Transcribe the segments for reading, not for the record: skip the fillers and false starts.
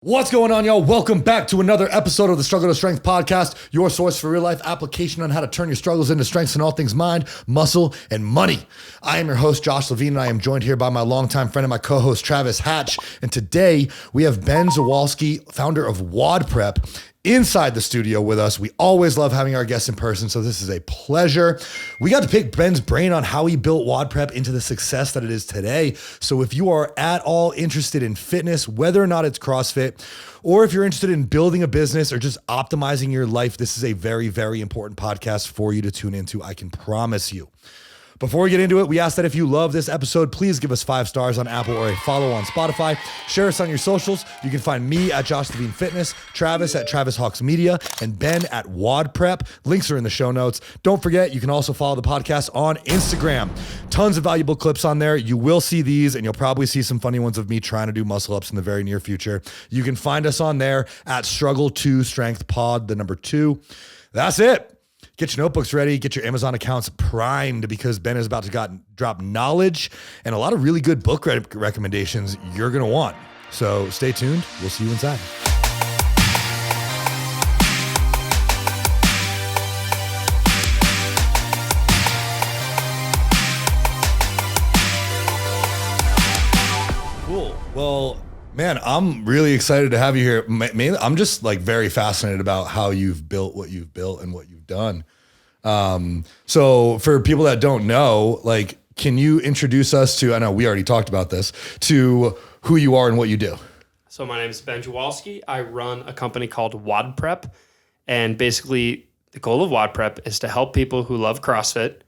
What's going on, y'all? Welcome back to another episode of the Struggle to Strength podcast, your source for real life application on how to turn your struggles into strengths in all things mind, muscle, and money. I am your host, Josh Levine, and I am joined here by my longtime friend and my co-host, Travis Hatch. And today we have Ben Dziwulski, founder of WODprep, inside the studio with us. We always love having our guests in person, so this is a pleasure. We got to pick Ben's brain on how he built WODprep into the success that it is today. So if you are at all interested in fitness, whether or not it's CrossFit, or if you're interested in building a business or just optimizing your life, this is a very, very important podcast for you to tune into. I can promise you. Before we get into it, we ask that if you love this episode, please give us 5 stars on Apple or a follow on Spotify. Share us on your socials. You can find me at Josh Levine Fitness, Travis at Travis Hawks Media, and Ben at WODprep. Links are in the show notes. Don't forget, you can also follow the podcast on Instagram. Tons of valuable clips on there. You will see these, and you'll probably see some funny ones of me trying to do muscle ups in the very near future. You can find us on there at Struggle to Strength Pod, the number 2. That's it. Get your notebooks ready, get your Amazon accounts primed because Ben is about to drop knowledge and a lot of really good book recommendations you're going to want. So stay tuned. We'll see you inside. Cool. Well, man, I'm really excited to have you here. Mainly, I'm just like very fascinated about how you've built what you've built and what you've done. So for people that don't know, like, can you introduce us to, I know we already talked about this, to who you are and what you do? So my name is Ben Dziwulski. I run a company called WODprep. And basically the goal of WODprep is to help people who love CrossFit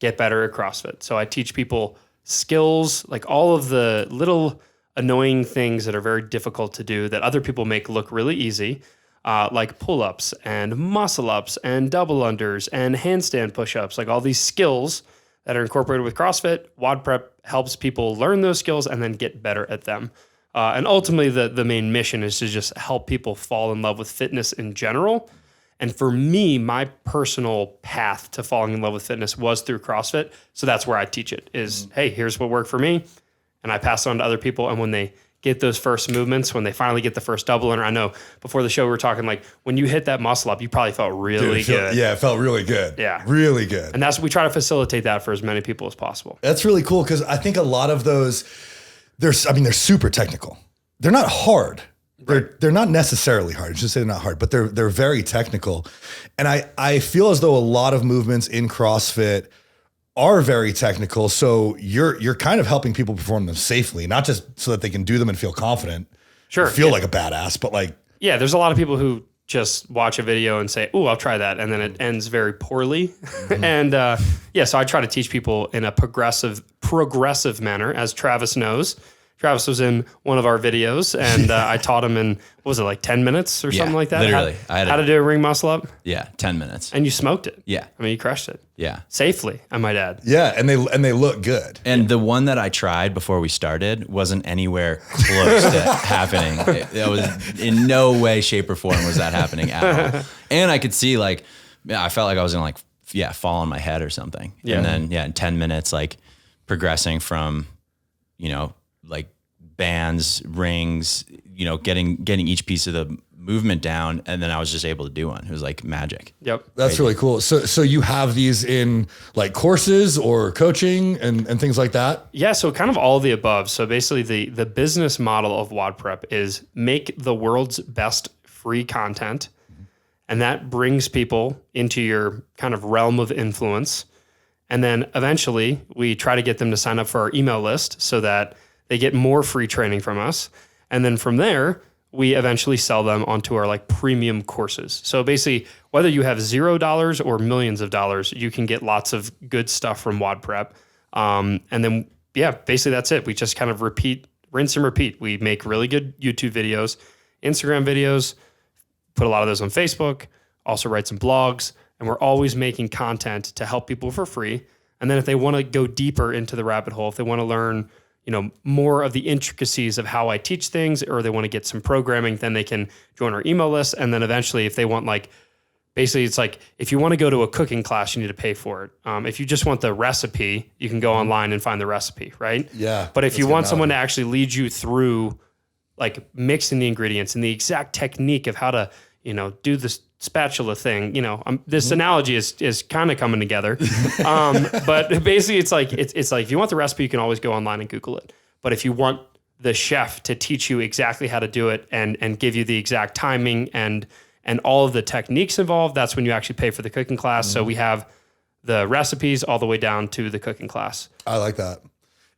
get better at CrossFit. So I teach people skills, like all of the little annoying things that are very difficult to do that other people make look really easy. Like pull-ups and muscle-ups and double unders and handstand push-ups, like all these skills that are incorporated with CrossFit. WODprep helps people learn those skills and then get better at them. And ultimately, the main mission is to just help people fall in love with fitness in general. And for me, my personal path to falling in love with fitness was through CrossFit. So that's where I teach it is, hey, here's what worked for me. And I pass it on to other people. And when they get those first movements, when they finally get the first double under. I know before the show we were talking like when you hit that muscle up, you probably felt really good. Yeah, it felt really good. Yeah. Really good. And that's what we try to facilitate that for as many people as possible. That's really cool because I think a lot of those, they're super technical. They're not hard. They're not necessarily hard. I should say they're not hard, but they're very technical. And I feel as though a lot of movements in CrossFit are very technical. So you're kind of helping people perform them safely, not just so that they can do them and feel confident. Sure. Feel like a badass, but like. Yeah, there's a lot of people who just watch a video and say, "Oh, I'll try that." And then it ends very poorly. Mm-hmm. And so I try to teach people in a progressive manner, as Travis knows. Travis was in one of our videos and I taught him in, what was it, like 10 minutes or something like that? Literally. How to do a ring muscle up? Yeah, 10 minutes. And you smoked it. Yeah. I mean, you crushed it. Yeah. Safely, I might add. Yeah, and they look good. And the one that I tried before we started wasn't anywhere close to happening. It was in no way, shape, or form was that happening at all. And I could see I felt like I was gonna fall on my head or something. Yeah. And then in 10 minutes, progressing from, bands, rings, getting each piece of the movement down, and then I was just able to do one. It was like magic. Yep. That's crazy. Really cool. So you have these in like courses or coaching and things like that? Yeah, so kind of all of the above. So basically the business model of WODprep is make the world's best free content, and that brings people into your kind of realm of influence. And then eventually we try to get them to sign up for our email list so that they get more free training from us. And then from there, we eventually sell them onto our premium courses. So basically, whether you have $0 or millions of dollars, you can get lots of good stuff from WODprep. And then, basically that's it. We just kind of rinse and repeat. We make really good YouTube videos, Instagram videos, put a lot of those on Facebook, also write some blogs, and we're always making content to help people for free. And then if they want to go deeper into the rabbit hole, if they want to learn more of the intricacies of how I teach things, or they want to get some programming, then they can join our email list. And then eventually if they want basically it's if you want to go to a cooking class, you need to pay for it. If you just want the recipe, you can go online and find the recipe, right? Yeah. But if you want someone to actually lead you through like mixing the ingredients and the exact technique of how to, do this spatula thing. This analogy is kind of coming together. But basically it's like if you want the recipe, you can always go online and Google it. But if you want the chef to teach you exactly how to do it and give you the exact timing and all of the techniques involved, that's when you actually pay for the cooking class. So we have the recipes all the way down to the cooking class. I like that.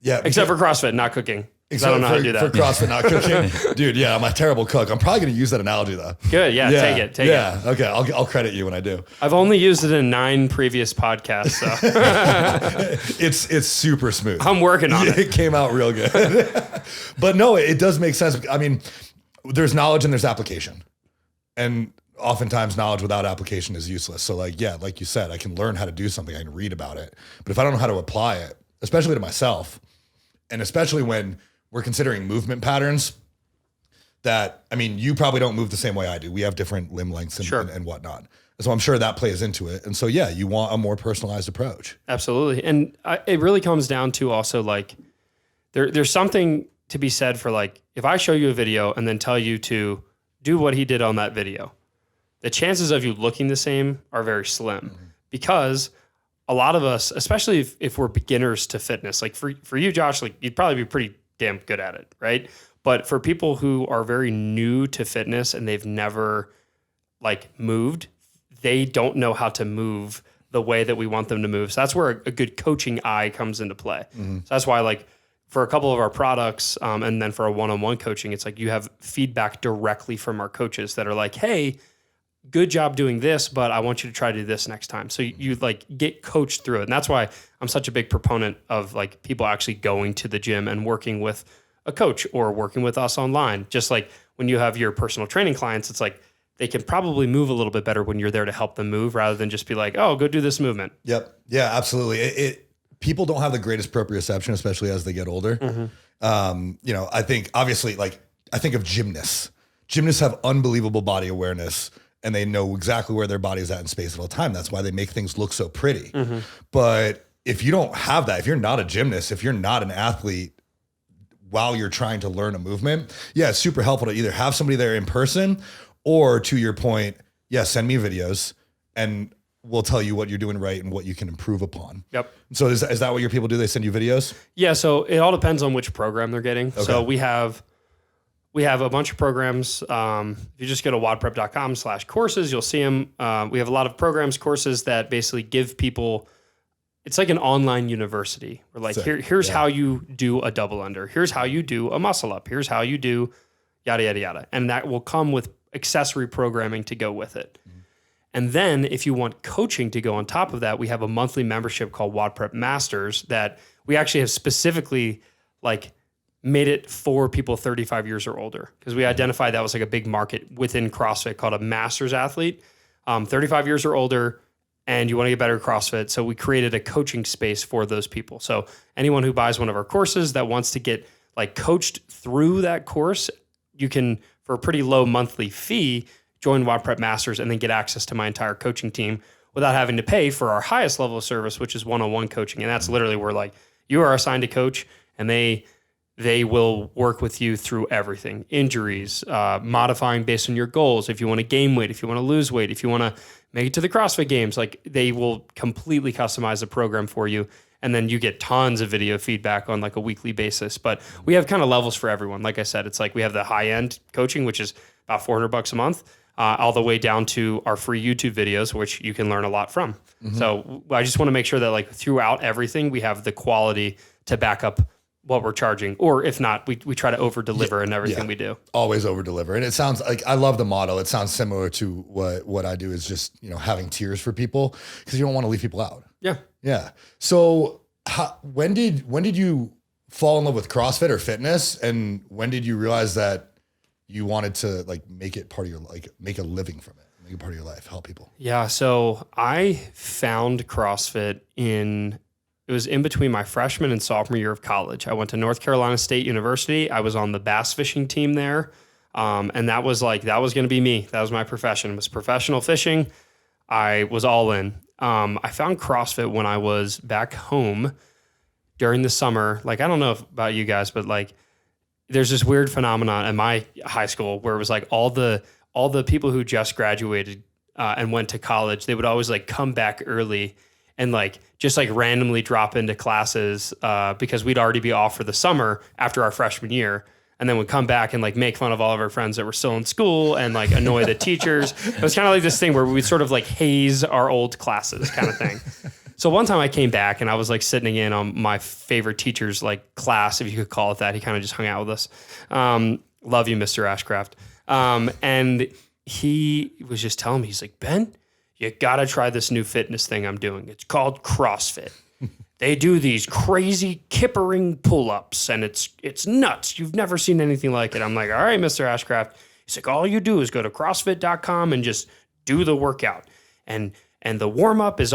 Yeah. Except for CrossFit, not cooking. I don't know how to do that. For CrossFit, not cooking. Dude, yeah, I'm a terrible cook. I'm probably going to use that analogy though. Good. Yeah. Take it. Yeah. Okay. I'll credit you when I do. I've only used it in 9 previous podcasts. So it's super smooth. I'm working on it. It came out real good. But no, it does make sense. I mean, there's knowledge and there's application. And oftentimes knowledge without application is useless. So like you said, I can learn how to do something. I can read about it. But if I don't know how to apply it, especially to myself, and especially when we're considering movement patterns that, I mean, you probably don't move the same way I do. We have different limb lengths and whatnot. So I'm sure that plays into it. And so, yeah, you want a more personalized approach. Absolutely. And it really comes down to also like, there's something to be said for like, if I show you a video and then tell you to do what he did on that video, the chances of you looking the same are very slim because a lot of us, especially if we're beginners to fitness, like for you, Josh, like you'd probably be pretty damn good at it, right? But for people who are very new to fitness and they've never like moved, they don't know how to move the way that we want them to move. So that's where a good coaching eye comes into play. So that's why like for a couple of our products and then for a one-on-one coaching, it's like you have feedback directly from our coaches that are like, hey, good job doing this, but I want you to try to do this next time. So you like get coached through it. And that's why I'm such a big proponent of like people actually going to the gym and working with a coach or working with us online. Just like when you have your personal training clients, it's like they can probably move a little bit better when you're there to help them move rather than just be like, oh, go do this movement. Yep. Yeah, absolutely. People don't have the greatest proprioception, especially as they get older. I think obviously I think of gymnasts. Gymnasts have unbelievable body awareness and they know exactly where their body is at in space at all time. That's why they make things look so pretty. But if you don't have that, if you're not a gymnast, if you're not an athlete while you're trying to learn a movement, it's super helpful to either have somebody there in person or, to your point, send me videos and we'll tell you what you're doing right and what you can improve upon. Yep. So is that what your people do? They send you videos? Yeah. So it all depends on which program they're getting. Okay. So we have a bunch of programs. If you just go to WODprep.com/courses, you'll see them. We have a lot of programs, courses that basically give people, it's like an online university. We're like, here's how you do a double under. Here's how you do a muscle up. Here's how you do yada, yada, yada. And that will come with accessory programming to go with it. And then if you want coaching to go on top of that, we have a monthly membership called WODprep Masters that we actually have specifically like made it for people 35 years or older because we identified that was like a big market within CrossFit called a master's athlete, 35 years or older, and you want to get better at CrossFit. So we created a coaching space for those people. So anyone who buys one of our courses that wants to get like coached through that course, you can, for a pretty low monthly fee, join WODprep Masters and then get access to my entire coaching team without having to pay for our highest level of service, which is one-on-one coaching. And that's literally where like you are assigned a coach and they will work with you through everything, injuries, modifying based on your goals. If you want to gain weight, if you want to lose weight, if you want to make it to the CrossFit Games, like they will completely customize the program for you. And then you get tons of video feedback on like a weekly basis. But we have kind of levels for everyone. Like I said, it's like we have the high-end coaching, which is about $400 a month, all the way down to our free YouTube videos, which you can learn a lot from. So I just want to make sure that like throughout everything, we have the quality to back up what we're charging, or if not, we try to over deliver in everything we do. Always over deliver. And it sounds like, I love the model. It sounds similar to what I do is just, having tiers for people because you don't want to leave people out. Yeah. Yeah. So when did you fall in love with CrossFit or fitness? And when did you realize that you wanted to like make it part of your, like make a living from it, make it part of your life, help people? Yeah. So I found CrossFit it was in between my freshman and sophomore year of college. I went to North Carolina State University. I was on the bass fishing team there. And that was going to be me. That was my profession. It was professional fishing. I was all in. I found CrossFit when I was back home during the summer. Like, I don't know about you guys, but like there's this weird phenomenon at my high school where it was like all the people who just graduated and went to college, they would always like come back early and like just like randomly drop into classes because we'd already be off for the summer after our freshman year. And then we'd come back and like make fun of all of our friends that were still in school and like annoy the teachers. It was kind of like this thing where we'd sort of like haze our old classes kind of thing. So one time I came back and I was like sitting in on my favorite teacher's like class, if you could call it that. He kind of just hung out with us. Love you, Mr. Ashcraft. And he was just telling me, he's like, Ben, you got to try this new fitness thing I'm doing. It's called CrossFit. They do these crazy kippering pull-ups and it's nuts. You've never seen anything like it. I'm like, all right, Mr. Ashcraft. He's like, all you do is go to CrossFit.com and just do the workout. And the warm-up is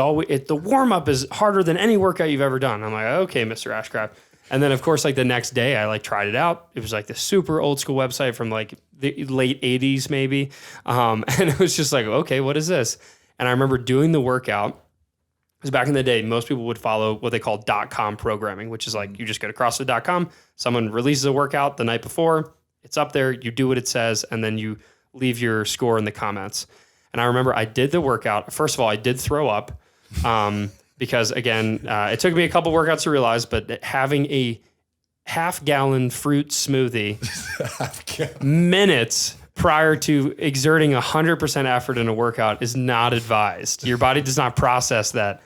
harder than any workout you've ever done. I'm like, okay, Mr. Ashcraft. And then of course, like the next day I like tried it out. It was like this super old school website from like the late 80s maybe. And it was just like, okay, what is this? And I remember doing the workout. Because back in the day, most people would follow what they call .com programming, which is like you just go to CrossFit.com, someone releases a workout the night before, it's up there, you do what it says, and then you leave your score in the comments. And I remember I did the workout. First of all, I did throw up because, again, it took me a couple workouts to realize, but having a half-gallon fruit smoothie minutes prior to exerting 100% effort in a workout is not advised. Your body does not process that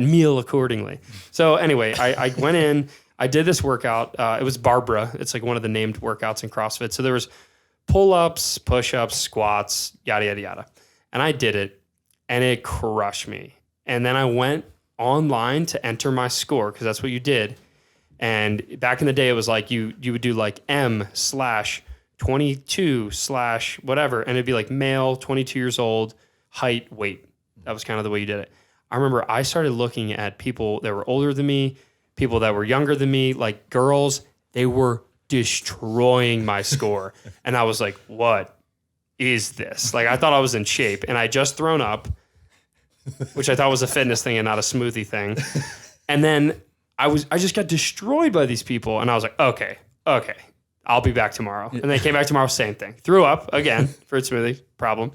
meal accordingly. So anyway, I went in, I did this workout. It was Barbara. It's like one of the named workouts in CrossFit. So there was pull-ups, push-ups, squats, yada, yada, yada. And I did it and it crushed me. And then I went online to enter my score because that's what you did. And back in the day, it was like you would do like M/22/ whatever. And it'd be like male, 22 years old, height, weight. That was kind of the way you did it. I remember I started looking at people that were older than me, people that were younger than me, like girls. They were destroying my score. And I was like, what is this? Like, I thought I was in shape and I just thrown up, which I thought was a fitness thing and not a smoothie thing. And then I just got destroyed by these people. And I was like, okay, I'll be back tomorrow. And they came back tomorrow, same thing. Threw up again, fruit smoothie, problem.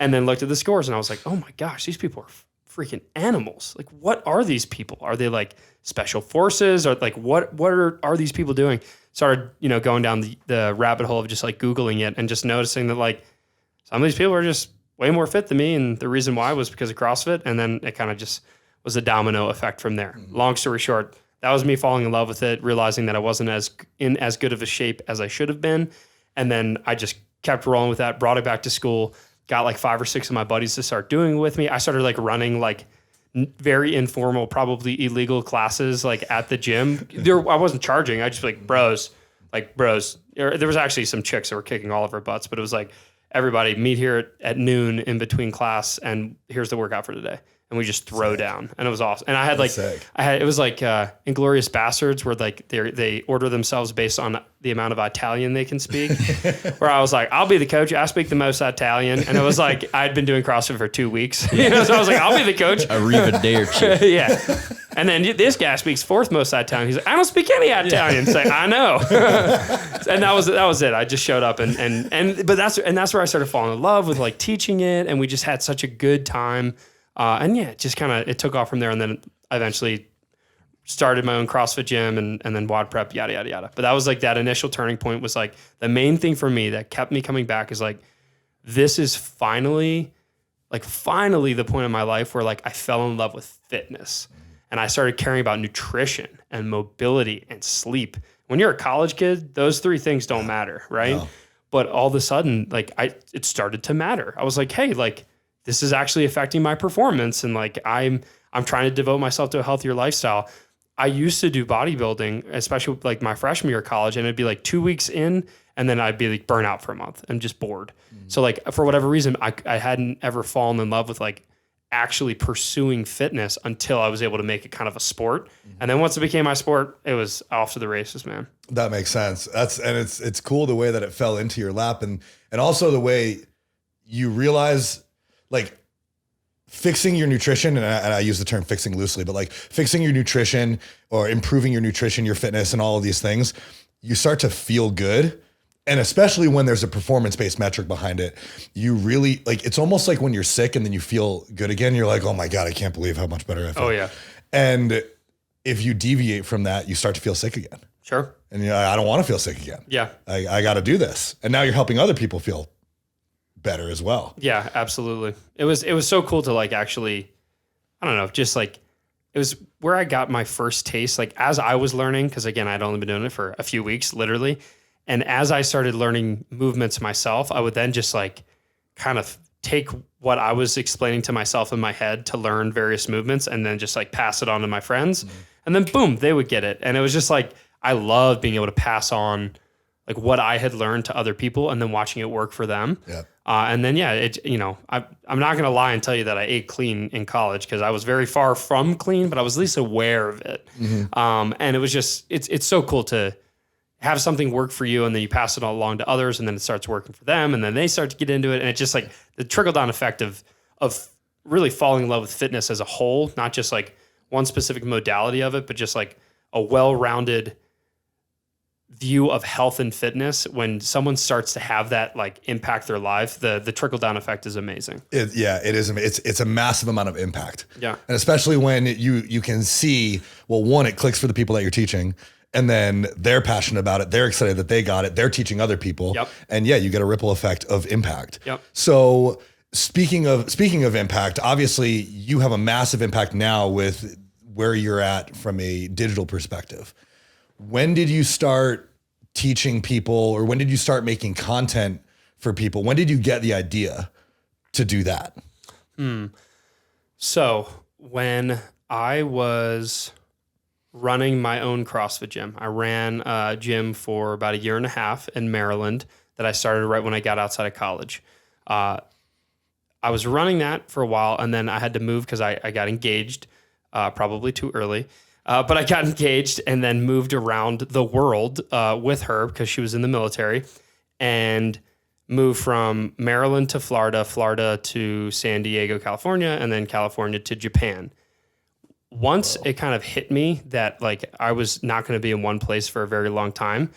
And then looked at the scores and I was like, oh my gosh, these people are freaking animals. Like, what are these people? Are they like special forces? Or like, what are these people doing? Started, going down the rabbit hole of just like Googling it and just noticing that like some of these people are just way more fit than me. And the reason why was because of CrossFit. And then it kind of just was a domino effect from there. Mm-hmm. Long story short, that was me falling in love with it, realizing that I wasn't in as good of a shape as I should have been. And then I just kept rolling with that, brought it back to school, got like 5 or 6 of my buddies to start doing it with me. I started like running like very informal, probably illegal classes like at the gym. I wasn't charging. I just bros. There was actually some chicks that were kicking all of our butts, but it was like, everybody meet here at noon in between class and here's the workout for today. And we just throw down, and it was awesome. And I had it was like Inglourious Bastards, where like they order themselves based on the amount of Italian they can speak. Where I was like, I'll be the coach. I speak the most Italian, and it was like I'd been doing CrossFit for 2 weeks, so I was like, I'll be the coach. Arrivederci. Yeah. And then this guy speaks 4th most Italian. He's like, I don't speak any Italian. It's like, I know. And that was it. I just showed up, but that's where I started falling in love with like teaching it, and we just had such a good time. And yeah, it just kind of, it took off from there. And then I eventually started my own CrossFit gym and then WODprep, yada, yada, yada. But that was like that initial turning point was like the main thing for me that kept me coming back is like, this is finally the point in my life where like I fell in love with fitness and I started caring about nutrition and mobility and sleep. When you're a college kid, those 3 things don't matter. Right. No. But all of a sudden, like it started to matter. I was like, hey, like, this is actually affecting my performance. And like, I'm trying to devote myself to a healthier lifestyle. I used to do bodybuilding, especially like my freshman year of college, and it'd be like 2 weeks in, and then I'd be like burnt out for a month and just bored. Mm-hmm. So like, for whatever reason, I hadn't ever fallen in love with like actually pursuing fitness until I was able to make it kind of a sport. Mm-hmm. And then once it became my sport, it was off to the races, man. That makes sense. It's cool the way that it fell into your lap and also the way you realize like fixing your nutrition, and I use the term fixing loosely, but like fixing your nutrition or improving your nutrition, your fitness and all of these things you start to feel good. And especially when there's a performance-based metric behind it, you really like, it's almost like when you're sick and then you feel good again, you're like, oh my God, I can't believe how much better I feel. Oh yeah. And if you deviate from that, you start to feel sick again. Sure. And you're like, I don't want to feel sick again. Yeah. I got to do this. And now you're helping other people feel better as well. Yeah, absolutely. It was so cool to like actually, I don't know, just like, it was where I got my first taste, like as I was learning, because again, I'd only been doing it for a few weeks, literally. And as I started learning movements myself, I would then just like kind of take what I was explaining to myself in my head to learn various movements and then just like pass it on to my friends. Mm-hmm. And then boom, they would get it. And it was just like, I loved being able to pass on like what I had learned to other people and then watching it work for them. Yeah. And then, yeah, I'm not going to lie and tell you that I ate clean in college because I was very far from clean, but I was at least aware of it. Mm-hmm. And it was just, it's so cool to have something work for you and then you pass it along to others and then it starts working for them and then they start to get into it. And it's just like the trickle down effect of really falling in love with fitness as a whole, not just like one specific modality of it, but just like a well-rounded view of health and fitness. When someone starts to have that like impact their life, the trickle down effect is amazing. It is. It's a massive amount of impact. Yeah. And especially when you can see, well, one, it clicks for the people that you're teaching. And then they're passionate about it. They're excited that they got it. They're teaching other people. Yep. And yeah, you get a ripple effect of impact. Yep. So speaking of impact, obviously you have a massive impact now with where you're at from a digital perspective. When did you start teaching people or when did you start making content for people? When did you get the idea to do that? So when I was running my own CrossFit gym. I ran a gym for about a year and a half in Maryland that I started right when I got outside of college. I was running that for a while and then I had to move because I got engaged, probably too early. But I got engaged and then moved around the world with her because she was in the military and moved from Maryland to Florida, Florida to San Diego, California, and then California to Japan. Once it kind of hit me that like I was not going to be in one place for a very long time,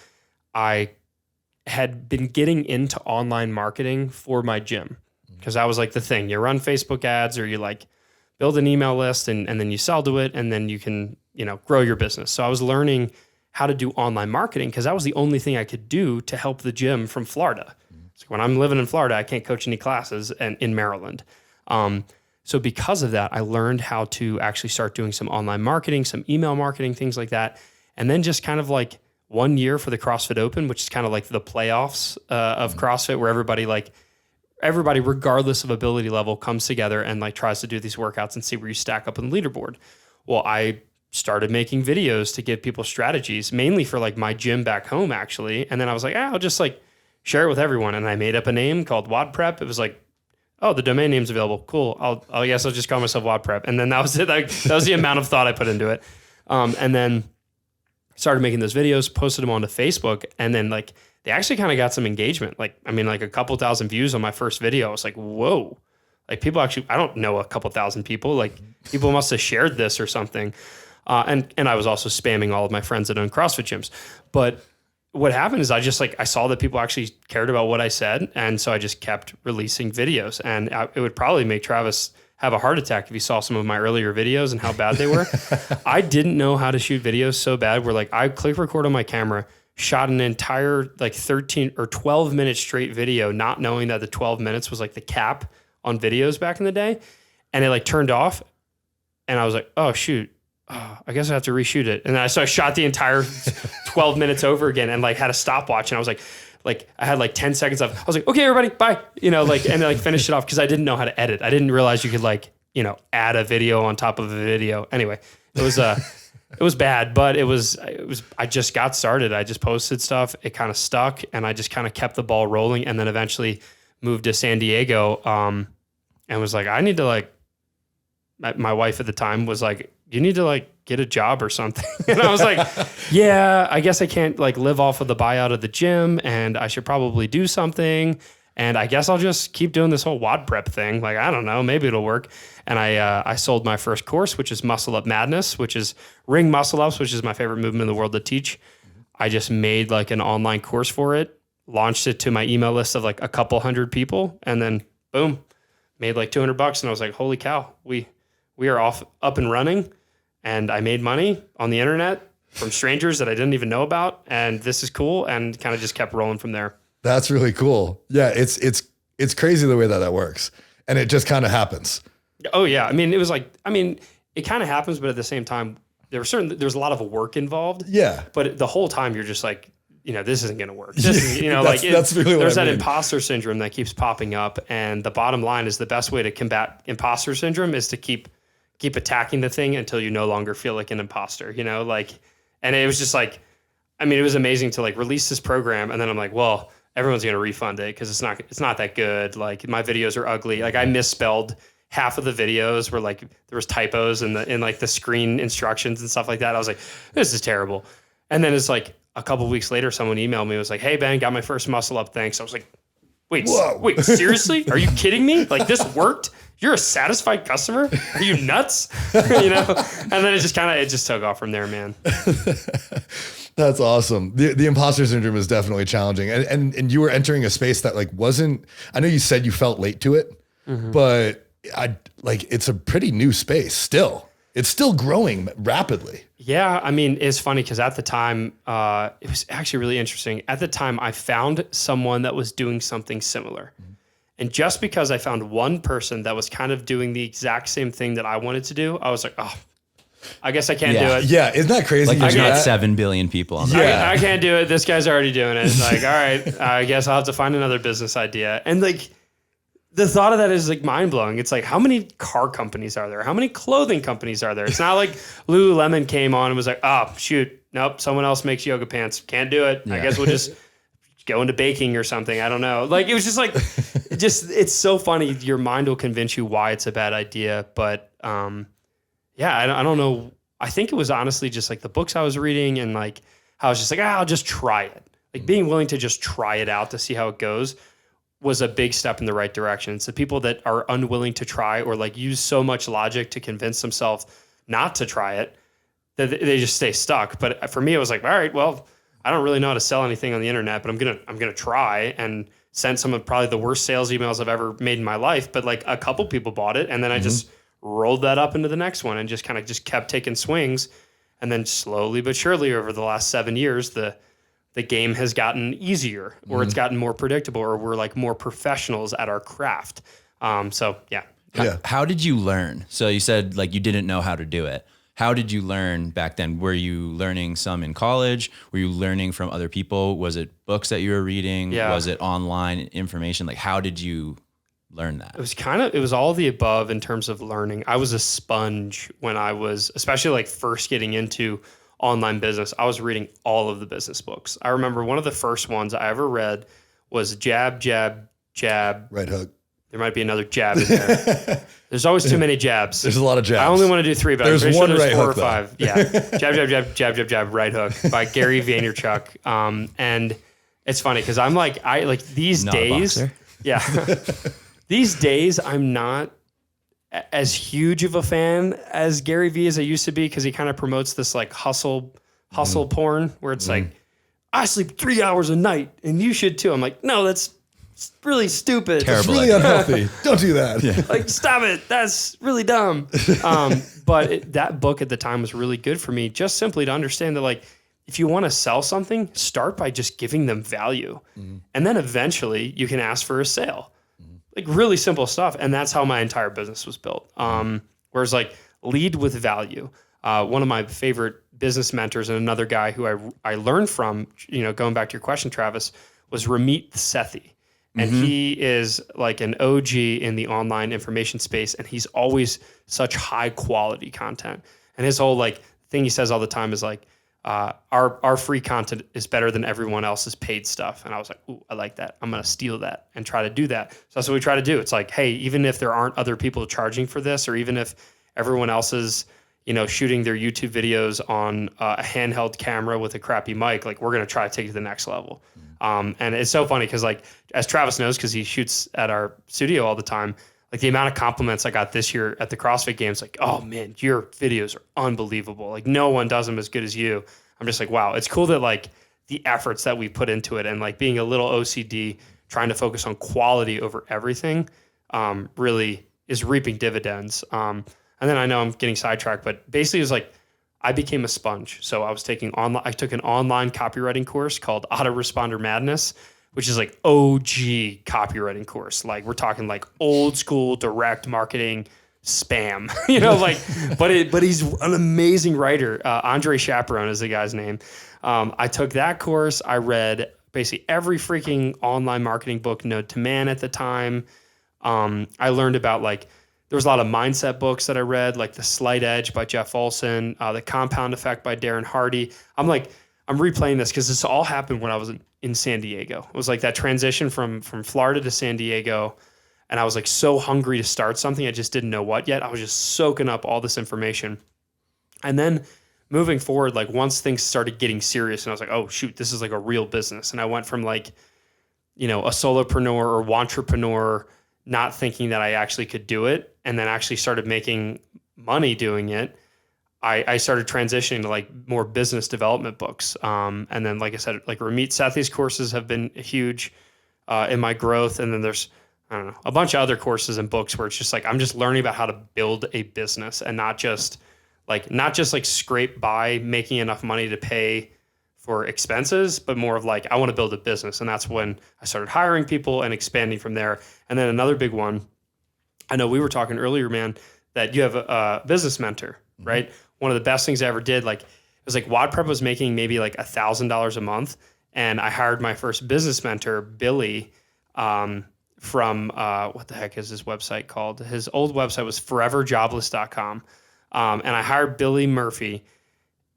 I had been getting into online marketing for my gym because that was like the thing. You run Facebook ads or you like build an email list and then you sell to it and then you can, grow your business. So I was learning how to do online marketing because that was the only thing I could do to help the gym from Florida. So when I'm living in Florida, I can't coach any classes in Maryland. So because of that, I learned how to actually start doing some online marketing, some email marketing, things like that. And then just kind of like 1 year for the CrossFit Open, which is kind of like the playoffs of CrossFit where everybody, regardless of ability level, comes together and like tries to do these workouts and see where you stack up on the leaderboard. Well, I started making videos to give people strategies, mainly for like my gym back home, actually. And then I was like, I'll just like share it with everyone. And I made up a name called WODprep. It was like, oh, the domain name's available. Cool. I guess I'll just call myself WODprep. And then that was it. Like, that was the amount of thought I put into it. And then started making those videos, posted them onto Facebook. And then like, they actually kind of got some engagement. Like, I mean, like a couple thousand views on my first video. I was like, whoa, like people actually, I don't know a couple thousand people, like people must've shared this or something. And I was also spamming all of my friends that own CrossFit gyms. But what happened is I saw that people actually cared about what I said. And so I just kept releasing videos and it would probably make Travis have a heart attack if he saw some of my earlier videos and how bad they were. I didn't know how to shoot videos so bad where like I click record on my camera, shot an entire like 13 or 12 minute straight video, not knowing that the 12 minutes was like the cap on videos back in the day. And it like turned off and I was like, oh shoot. I guess I have to reshoot it. And so I shot the entire 12 minutes over again and like had a stopwatch. And I was like, I had like 10 seconds of, I was like, okay, everybody, bye. And then finished it off because I didn't know how to edit. I didn't realize you could add a video on top of a video. Anyway, it was bad, but I just got started. I just posted stuff. It kind of stuck and I just kind of kept the ball rolling and then eventually moved to San Diego. And was like, I need to my wife at the time was like, you need to get a job or something. And I was like, yeah, I guess I can't live off of the buyout of the gym and I should probably do something. And I guess I'll just keep doing this whole WODprep thing. I don't know, maybe it'll work. And I sold my first course, which is Muscle Up Madness, which is ring muscle ups, which is my favorite movement in the world to teach. I just made like an online course for it, launched it to my email list of like a couple hundred people, and then boom, made like $200. And I was like, holy cow, we are up and running. And I made money on the internet from strangers that I didn't even know about. And this is cool. And kind of just kept rolling from there. That's really cool. Yeah. It's crazy the way that works. And it just kind of happens. Oh yeah. I mean, it kind of happens, but at the same time, there's a lot of work involved. Yeah. But the whole time you're just like, this isn't going to work. This is, that's really what there's I that mean. imposter syndrome that keeps popping up. And the bottom line is the best way to combat imposter syndrome is to keep attacking the thing until you no longer feel like an imposter, and it was just like, it was amazing to like release this program. And then I'm like, well, everyone's going to refund it because it's not that good. Like my videos are ugly. Like I misspelled half of the videos where like there was typos in like the screen instructions and stuff like that. I was like, this is terrible. And then it's like a couple of weeks later, someone emailed me. It was like, hey Ben, got my first muscle up. Thanks. I was like, wait, seriously? Are you kidding me? Like this worked? You're a satisfied customer? Are you nuts? And then it just took off from there, man. That's awesome. The imposter syndrome is definitely challenging. And you were entering a space that like wasn't, I know you said you felt late to it, but it's a pretty new space still. It's still growing rapidly. Yeah. It's funny because at the time, it was actually really interesting. At the time, I found someone that was doing something similar. And just because I found one person that was kind of doing the exact same thing that I wanted to do, I was like, oh, I guess I can't do it. Yeah. Isn't that crazy? Like there's not 7 billion people on that. I can't do it. This guy's already doing it. Like, all right, I guess I'll have to find another business idea. And like the thought of that is like mind blowing. It's like, how many car companies are there? How many clothing companies are there? It's not like Lululemon came on and was like, oh, shoot. Nope. Someone else makes yoga pants. Can't do it. Yeah. I guess we'll just go into baking or something. I don't know. Like, it was just like, it's so funny. Your mind will convince you why it's a bad idea. But I don't know. I think it was honestly just like the books I was reading and like, I was just like, I'll just try it. Like being willing to just try it out to see how it goes was a big step in the right direction. It's the people that are unwilling to try or like use so much logic to convince themselves not to try it that they just stay stuck. But for me, it was like, all right, well, I don't really know how to sell anything on the internet, but I'm gonna try and send some of probably the worst sales emails I've ever made in my life. But like a couple people bought it, and then I just rolled that up into the next one and just kept taking swings. And then slowly but surely over the last 7 years, the game has gotten easier, or it's gotten more predictable, or we're like more professionals at our craft. So yeah. How did you learn? So you said like you didn't know how to do it. How did you learn back then? Were you learning some in college? Were you learning from other people? Was it books that you were reading? Yeah. Was it online information? Like, how did you learn that? It was all of the above in terms of learning. I was a sponge when I was, especially like first getting into online business. I was reading all of the business books. I remember one of the first ones I ever read was Jab, Jab, Jab. Right hook. There might be another jab in there. There's always too many jabs. There's a lot of jabs. I only want to do 3, but there's I'm pretty one sure there's right 4 hook, or 5. though. Yeah. Jab, jab, jab, jab, jab, jab, right hook by Gary Vaynerchuk. And it's funny because I'm like, these Not days. a boxer. Yeah. These days, I'm not as huge of a fan as Gary Vee as I used to be because he kind of promotes this like hustle porn where it's like, I sleep 3 hours a night and you should too. I'm like, no, that's really stupid. It's really unhealthy. Don't do that. Yeah. Like, stop it. That's really dumb. But that book at the time was really good for me, just simply to understand that, like, if you want to sell something, start by just giving them value. And then eventually you can ask for a sale. Like, really simple stuff. And that's how my entire business was built. Whereas, like, lead with value. One of my favorite business mentors and another guy who I learned from, going back to your question, Travis, was Ramit Sethi. And he is like an OG in the online information space. And he's always such high quality content. And his whole like thing he says all the time is like, our free content is better than everyone else's paid stuff. And I was like, ooh, I like that. I'm going to steal that and try to do that. So that's what we try to do. It's like, hey, even if there aren't other people charging for this, or even if everyone else is, shooting their YouTube videos on a handheld camera with a crappy mic, like we're going to try to take it to the next level. And it's so funny because, like, as Travis knows, because he shoots at our studio all the time, like the amount of compliments I got this year at the CrossFit Games, like, oh man, your videos are unbelievable. Like no one does them as good as you. I'm just like, wow, it's cool that like the efforts that we put into it, and like being a little OCD, trying to focus on quality over everything, really is reaping dividends. And then I know I'm getting sidetracked, but basically it was like, I became a sponge. So I took an online copywriting course called Autoresponder Madness, which is like OG copywriting course. Like we're talking like old school direct marketing spam, but he's an amazing writer. Andre Chaperone is the guy's name. I took that course. I read basically every freaking online marketing book known to man at the time. I learned about there was a lot of mindset books that I read, like The Slight Edge by Jeff Olson, The Compound Effect by Darren Hardy. I'm replaying this because this all happened when I was in San Diego. It was like that transition from Florida to San Diego. And I was like so hungry to start something. I just didn't know what yet. I was just soaking up all this information. And then moving forward, like once things started getting serious and I was like, oh shoot, this is like a real business. And I went from a solopreneur or wantrepreneur, not thinking that I actually could do it, and then actually started making money doing it. I started transitioning to like more business development books. And then, like I said, like Ramit Sethi's courses have been huge in my growth. And then there's, I don't know, a bunch of other courses and books where it's just like, I'm just learning about how to build a business and not just scrape by making enough money to pay for expenses, but more of like, I want to build a business. And that's when I started hiring people and expanding from there. And then another big one, I know we were talking earlier, man, that you have a business mentor, right? One of the best things I ever did, it was like WODprep was making maybe like $1,000 a month. And I hired my first business mentor, Billy, from what the heck is his website called? His old website was foreverjobless.com. And I hired Billy Murphy,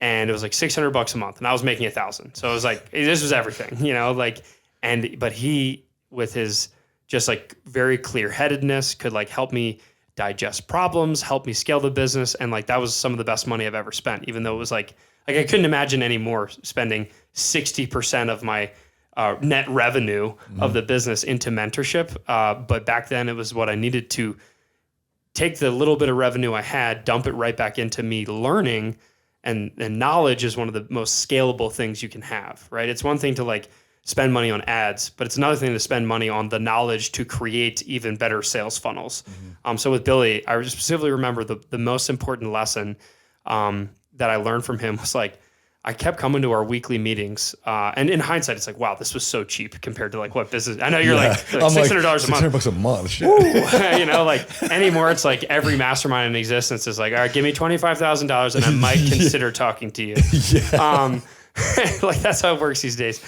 and it was like $600 a month, and I was making $1,000. So it was like, this was everything, but he, with his just like very clear-headedness, could like help me digest problems, help me scale the business. And like, that was some of the best money I've ever spent, even though it was like I couldn't imagine anymore spending 60% of my net revenue of the business into mentorship. But back then it was what I needed to take the little bit of revenue I had, dump it right back into me learning, and knowledge is one of the most scalable things you can have, right? It's one thing to like spend money on ads, but it's another thing to spend money on the knowledge to create even better sales funnels. So with Billy, I specifically remember the most important lesson that I learned from him was like, I kept coming to our weekly meetings. And in hindsight, it's like, wow, this was so cheap compared to like what business. I know you're like $600 a month. $600 a month. Shit. Anymore, it's like every mastermind in existence is like, all right, give me $25,000 and I might consider talking to you. That's how it works these days.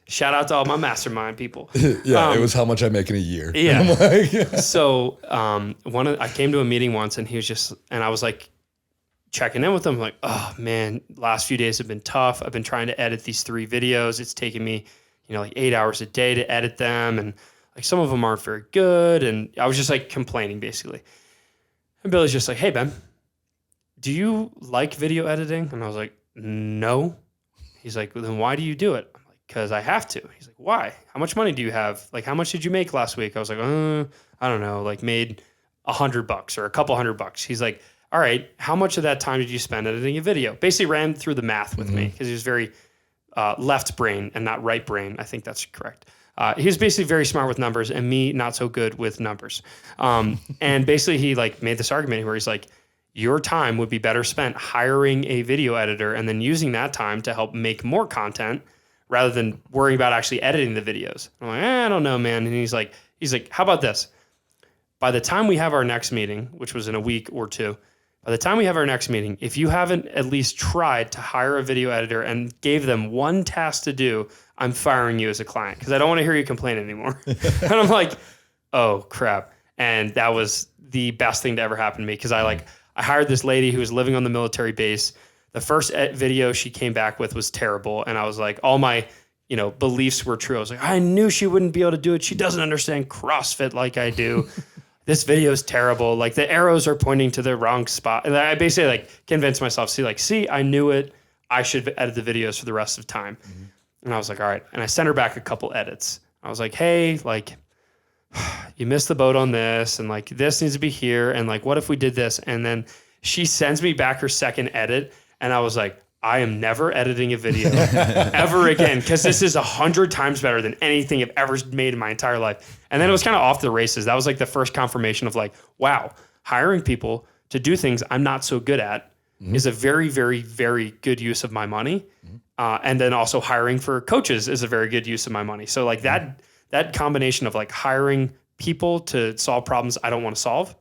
Shout out to all my mastermind people. It was how much I make in a year. Yeah. So I came to a meeting once and I was like, checking in with them, like, oh man, last few days have been tough. I've been trying to edit these 3 videos. It's taken me, like 8 hours a day to edit them. And like some of them aren't very good. And I was just like complaining basically. And Billy's just like, hey, Ben, do you like video editing? And I was like, no. He's like, well, then why do you do it? I'm like, because I have to. He's like, why? How much money do you have? Like, how much did you make last week? I was like, I don't know, like made $100 or a couple $100. He's like, all right, how much of that time did you spend editing a video? Basically ran through the math with me because he was very left brain and not right brain. I think that's correct. He was basically very smart with numbers and me not so good with numbers. And basically he like made this argument where he's like, your time would be better spent hiring a video editor and then using that time to help make more content rather than worrying about actually editing the videos. I'm like, I don't know, man. And he's like, how about this? By the time we have our next meeting, which was in a week or 2, by the time we have our next meeting, if you haven't at least tried to hire a video editor and gave them one task to do, I'm firing you as a client because I don't want to hear you complain anymore. And I'm like, oh, crap. And that was the best thing to ever happen to me because I hired this lady who was living on the military base. The first video she came back with was terrible. And I was like, all my beliefs were true. I was like, I knew she wouldn't be able to do it. She doesn't understand CrossFit like I do. This video is terrible. Like the arrows are pointing to the wrong spot. And I basically like convinced myself, see, I knew it. I should edit the videos for the rest of time. And I was like, all right. And I sent her back a couple edits. I was like, hey, like you missed the boat on this. And like, this needs to be here. And like, what if we did this? And then she sends me back her second edit. And I was like, I am never editing a video ever again, because this is 100 times better than anything I've ever made in my entire life. And then it was kind of off to the races. That was like the first confirmation of like, wow, hiring people to do things I'm not so good at is a very, very, very good use of my money. And then also hiring for coaches is a very good use of my money. So like that combination of like hiring people to solve problems I don't want to solve,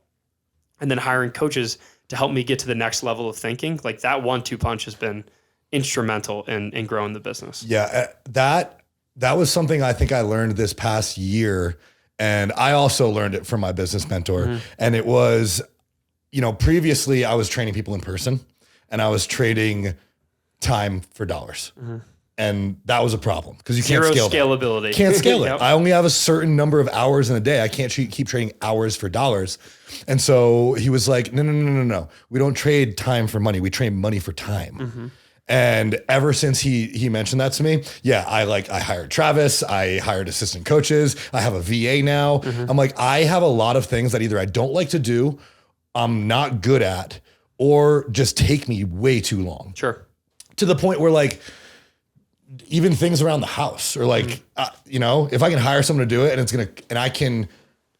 and then hiring coaches to help me get to the next level of thinking, like that 1-2 punch has been instrumental in growing the business. Yeah, that was something I think I learned this past year. And I also learned it from my business mentor. And it was, previously I was training people in person and I was trading time for dollars. And that was a problem because you can't scale scalability. Can't scale it. Yep. I only have a certain number of hours in a day. I can't keep trading hours for dollars. And so he was like, no. We don't trade time for money. We trade money for time. And ever since he mentioned that to me, I hired Travis. I hired assistant coaches. I have a VA now. I'm like, I have a lot of things that either I don't like to do, I'm not good at, or just take me way too long. Sure. To the point where like, even things around the house or like, if I can hire someone to do it and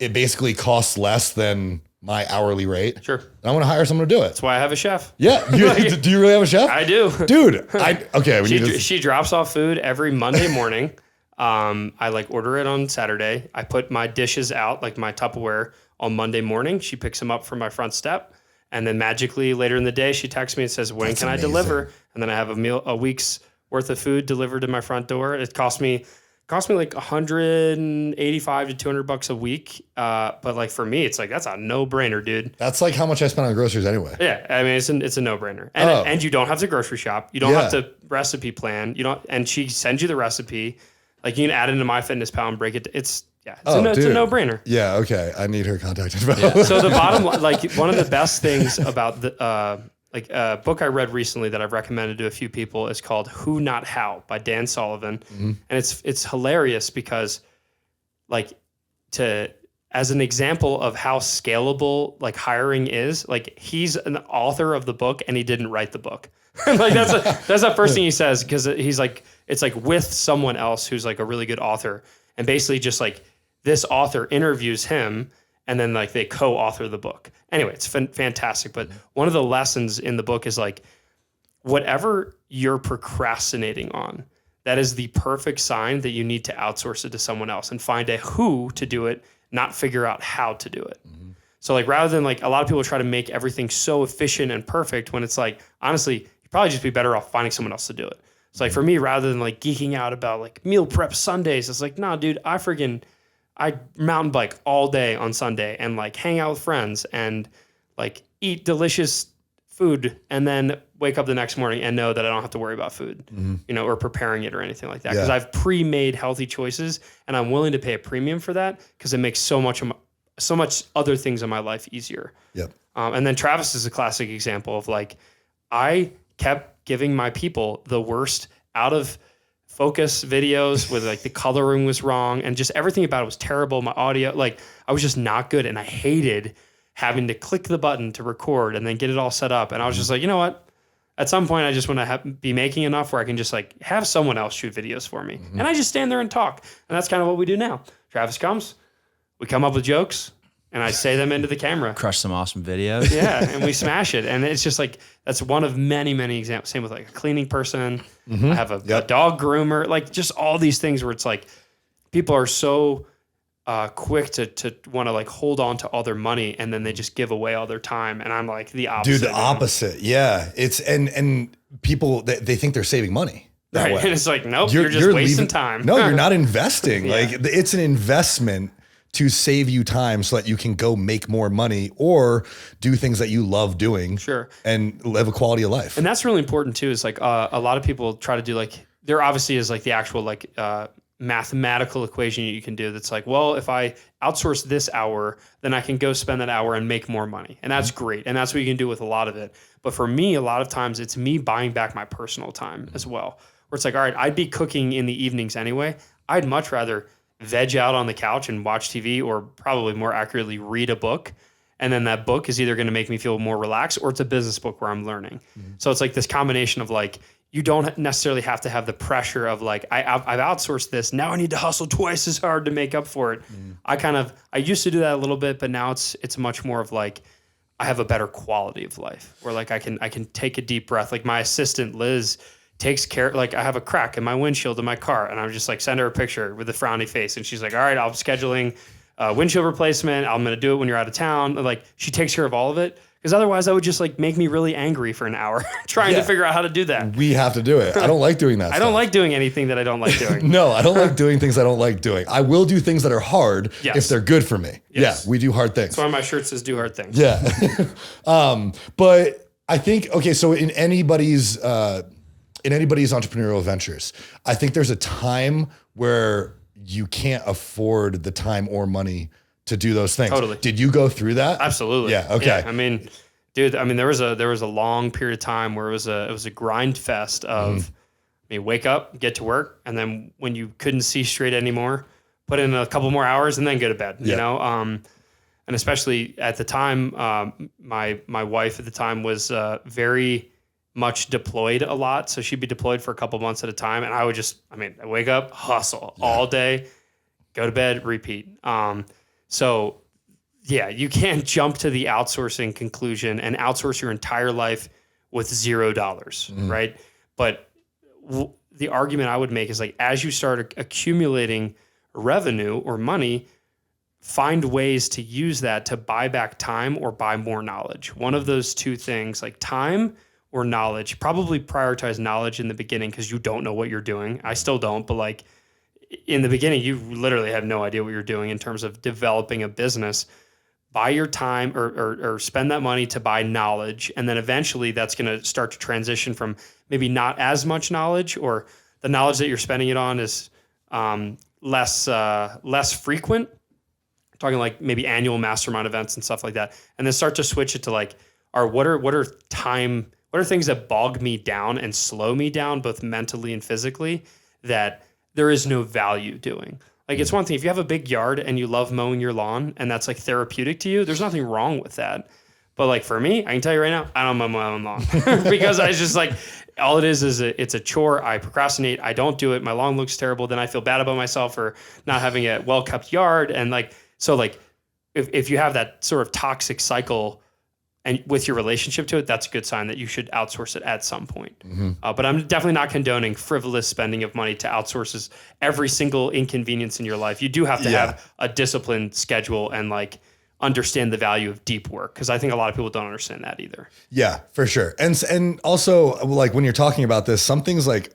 it basically costs less than my hourly rate. Sure. I want to hire someone to do it. That's why I have a chef. Yeah. Do you really have a chef? I do. Dude. She drops off food every Monday morning. I like order it on Saturday. I put my dishes out, like my Tupperware, on Monday morning. She picks them up from my front step. And then magically later in the day, she texts me and says, when can I deliver? And then I have a week's worth of food delivered to my front door. It cost me like $185 to $200 a week. But like for me, it's like, that's a no brainer, dude. That's like how much I spend on groceries anyway. Yeah. I mean, it's a no brainer. And you don't have to grocery shop. You don't have to recipe plan. And she sends you the recipe. Like you can add it into MyFitnessPal and break it. It's a no brainer. Yeah. Okay. I need her contact info. Yeah. So the bottom line, like one of the best things about the, like a book I read recently that I've recommended to a few people is called Who Not How by Dan Sullivan. And it's hilarious because like as an example of how scalable like hiring is, like he's an author of the book and he didn't write the book. Like that's the first thing he says, because he's like, it's like with someone else who's like a really good author, and basically just like this author interviews him and then like they co-author the book. Anyway, it's fantastic. But one of the lessons in the book is like, whatever you're procrastinating on, that is the perfect sign that you need to outsource it to someone else and find a who to do it, not figure out how to do it. So like, rather than like, a lot of people try to make everything so efficient and perfect when it's like, honestly, you'd probably just be better off finding someone else to do it. So like for me, rather than like geeking out about like meal prep Sundays, it's like, nah, dude, I mountain bike all day on Sunday and like hang out with friends and like eat delicious food and then wake up the next morning and know that I don't have to worry about food, or preparing it or anything like that. Because I've pre-made healthy choices and I'm willing to pay a premium for that because it makes so much other things in my life easier. Yep. And then Travis is a classic example of like, I kept giving my people the worst out of focus videos where like the coloring was wrong and just everything about it was terrible. My audio, like I was just not good. And I hated having to click the button to record and then get it all set up. And I was just like, you know what? At some point I just want to be making enough where I can just like have someone else shoot videos for me. And I just stand there and talk. And that's kind of what we do now. Travis comes, we come up with jokes and I say them into the camera. Crush some awesome videos. Yeah, and we smash it. And it's just like, that's one of many, many examples. Same with like a cleaning person. I have a dog groomer, like just all these things where it's like people are so quick to want to like hold on to all their money and then they just give away all their time. And I'm like the opposite. Dude, the opposite. Yeah. It's, and people, they think they're saving money. Right. And it's like, nope, you're just wasting time. No, you're not investing. Like it's an investment to save you time so that you can go make more money or do things that you love doing. Sure. And live a quality of life. And that's really important too, is like a lot of people try to do like, there obviously is like the actual like mathematical equation you can do that's like, well, if I outsource this hour, then I can go spend that hour and make more money. And that's great. And that's what you can do with a lot of it. But for me, a lot of times it's me buying back my personal time as well, where it's like, all right, I'd be cooking in the evenings anyway. I'd much rather veg out on the couch and watch TV, or probably more accurately read a book And then that book is either going to make me feel more relaxed, or it's a business book where I'm learning. So it's like this combination of like, you don't necessarily have to have the pressure of like, I've outsourced this. Now I need to hustle twice as hard to make up for it. I used to do that a little bit, but now it's much more of like, I have a better quality of life where like I can take a deep breath. Like my assistant, Liz, takes care, like I have a crack in my windshield in my car, and I'm just like, send her a picture with a frowny face. And she's like, all right, I'm scheduling windshield replacement. I'm going to do it when you're out of town. And like, she takes care of all of it. Because otherwise that would just like make me really angry for an hour trying to figure out how to do that. We have to do it. I don't like doing that. I don't like doing anything that I don't like doing. No, I don't like doing things I don't like doing. I will do things that are hard if they're good for me. Yes. Yeah, we do hard things. That's why my shirt says do hard things. Yeah. But I think, okay, so in anybody's entrepreneurial ventures, I think there's a time where you can't afford the time or money to do those things. Totally. Did you go through that? Absolutely. Yeah. Okay. Yeah, I mean, dude, there was a long period of time where it was a grind fest of, wake up, get to work, and then when you couldn't see straight anymore, put in a couple more hours and then go to bed. You know, and especially at the time, my wife at the time was very much deployed a lot, so she'd be deployed for a couple months at a time, and I would I wake up, hustle all day, go to bed, repeat. So yeah, you can't jump to the outsourcing conclusion and outsource your entire life with $0, right? But the argument I would make is like, as you start accumulating revenue or money, find ways to use that to buy back time or buy more knowledge. One of those two things, like time or knowledge, probably prioritize knowledge in the beginning because you don't know what you're doing. I still don't, but like, in the beginning, you literally have no idea what you're doing in terms of developing a business. Buy your time or spend that money to buy knowledge. And then eventually that's going to start to transition from maybe not as much knowledge, or the knowledge that you're spending it on is less frequent. I'm talking like maybe annual mastermind events and stuff like that. And then start to switch it to like, what are things that bog me down and slow me down, both mentally and physically, that there is no value doing. Like, it's one thing if you have a big yard and you love mowing your lawn and that's like therapeutic to you, there's nothing wrong with that. But like for me, I can tell you right now, I don't mow my own lawn because I just like, all it is it's a chore. I procrastinate. I don't do it. My lawn looks terrible. Then I feel bad about myself for not having a well-kept yard. And like, so like if you have that sort of toxic cycle and with your relationship to it, that's a good sign that you should outsource it at some point. But I'm definitely not condoning frivolous spending of money to outsource every single inconvenience in your life. You do have to have a disciplined schedule and like understand the value of deep work, because I think a lot of people don't understand that either. Yeah, for sure. And also, like when you're talking about this, some things like,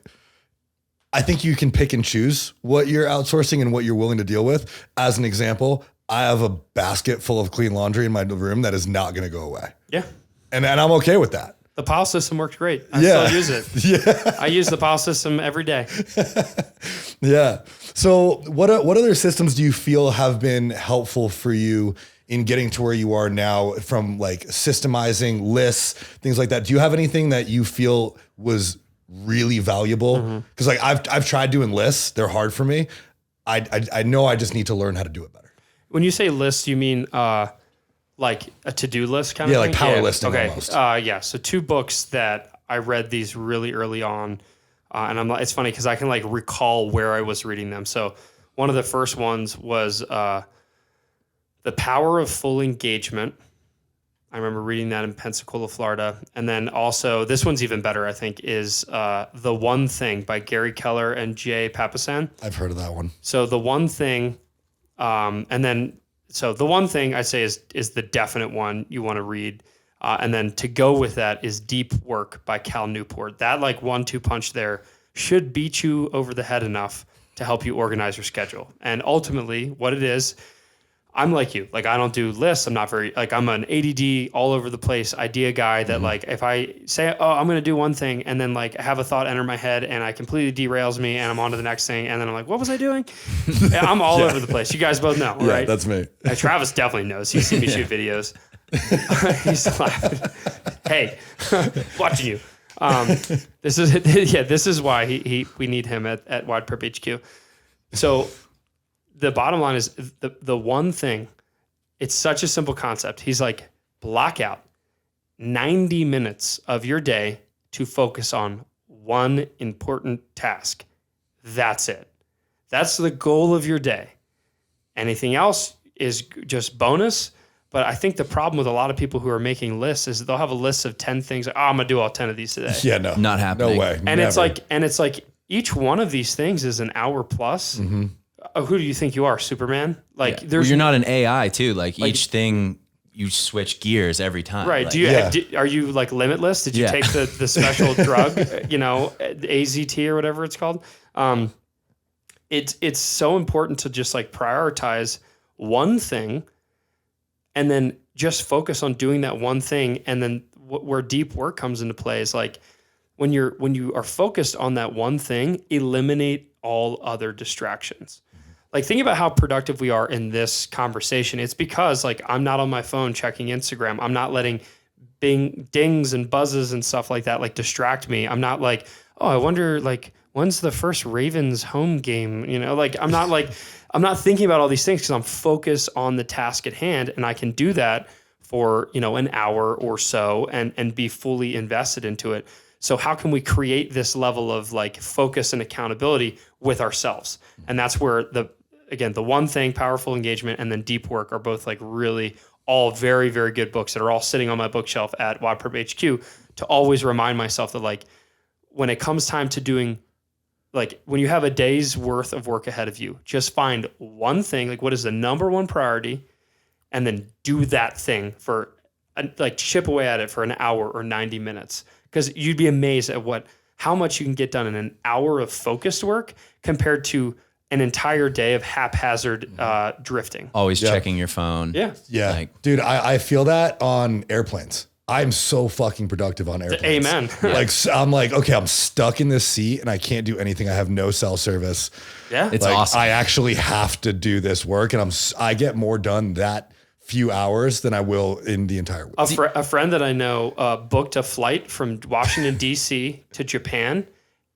I think you can pick and choose what you're outsourcing and what you're willing to deal with. As an example, I have a basket full of clean laundry in my room that is not going to go away. Yeah. And I'm okay with that. The pile system worked great. I still use it. Yeah. I use the pile system every day. Yeah. So what other systems do you feel have been helpful for you in getting to where you are now, from like systemizing lists, things like that? Do you have anything that you feel was really valuable? Because like I've tried doing lists. They're hard for me. I know I just need to learn how to do it better. When you say lists, you mean like a to-do list kind of thing? Yeah, like power listing almost. Yeah. So 2 books that I read these really early on, and it's funny because I can like recall where I was reading them. So one of the first ones was The Power of Full Engagement. I remember reading that in Pensacola, Florida. And then also, this one's even better, I think, is The One Thing by Gary Keller and Jay Papasan. I've heard of that one. So The One Thing, so The One Thing I'd say is the definite one you want to read. And then to go with that is Deep Work by Cal Newport. That like 1-2 punch there should beat you over the head enough to help you organize your schedule. And ultimately what it is, I'm like you. Like, I don't do lists. I'm not very, like, I'm an ADD, all over the place idea guy that, like, if I say, oh, I'm going to do one thing, and then, like, have a thought enter my head, and I completely derails me, and I'm on to the next thing, and then I'm like, what was I doing? I'm all over the place. You guys both know, right? Yeah, that's me. Travis definitely knows. He's seen me shoot videos. He's laughing. Hey, watching you. This is why we need him at WODprep HQ. So the bottom line is the one thing it's such a simple concept. He's like, block out 90 minutes of your day to focus on one important task. That's it. That's the goal of your day. Anything else is just bonus. But I think the problem with a lot of people who are making lists is they'll have a list of 10 things. Like, I'm going to do all 10 of these today. Yeah, no. Not happening. No way. And Never. it's like each one of these things is an hour plus. Mm-hmm. Who do you think you are, Superman? Like, Well, there's you're not an AI too. Like each thing, you switch gears every time. right. Like, Are you like limitless? Did you take the special drug, AZT or whatever it's called? It's so important to just like prioritize one thing and then just focus on doing that one thing. And then where deep work comes into play is like when you are focused on that one thing, eliminate all other distractions. Like, think about how productive we are in this conversation. It's because like I'm not on my phone checking Instagram. I'm not letting dings and buzzes and stuff like that like distract me. I'm not like, oh, I wonder like when's the first Ravens home game? Like I'm not thinking about all these things because I'm focused on the task at hand, and I can do that for an hour or so and be fully invested into it. So how can we create this level of like focus and accountability with ourselves? And that's where the one thing, powerful engagement, and then deep work are both like really all very, very good books that are all sitting on my bookshelf at WODprep HQ to always remind myself that like when it comes time to doing, like when you have a day's worth of work ahead of you, just find one thing, like what is the number one priority, and then do that thing for like chip away at it for an hour or 90 minutes. Because you'd be amazed at how much you can get done in an hour of focused work compared to an entire day of haphazard drifting. Always checking your phone. Yeah. Yeah. Like, dude, I feel that on airplanes. I'm so fucking productive on airplanes. Amen. Like, I'm like, okay, I'm stuck in this seat and I can't do anything. I have no cell service. Yeah. It's like, awesome. I actually have to do this work, and I get more done that few hours than I will in the entire week. A friend that I know booked a flight from Washington, D.C. to Japan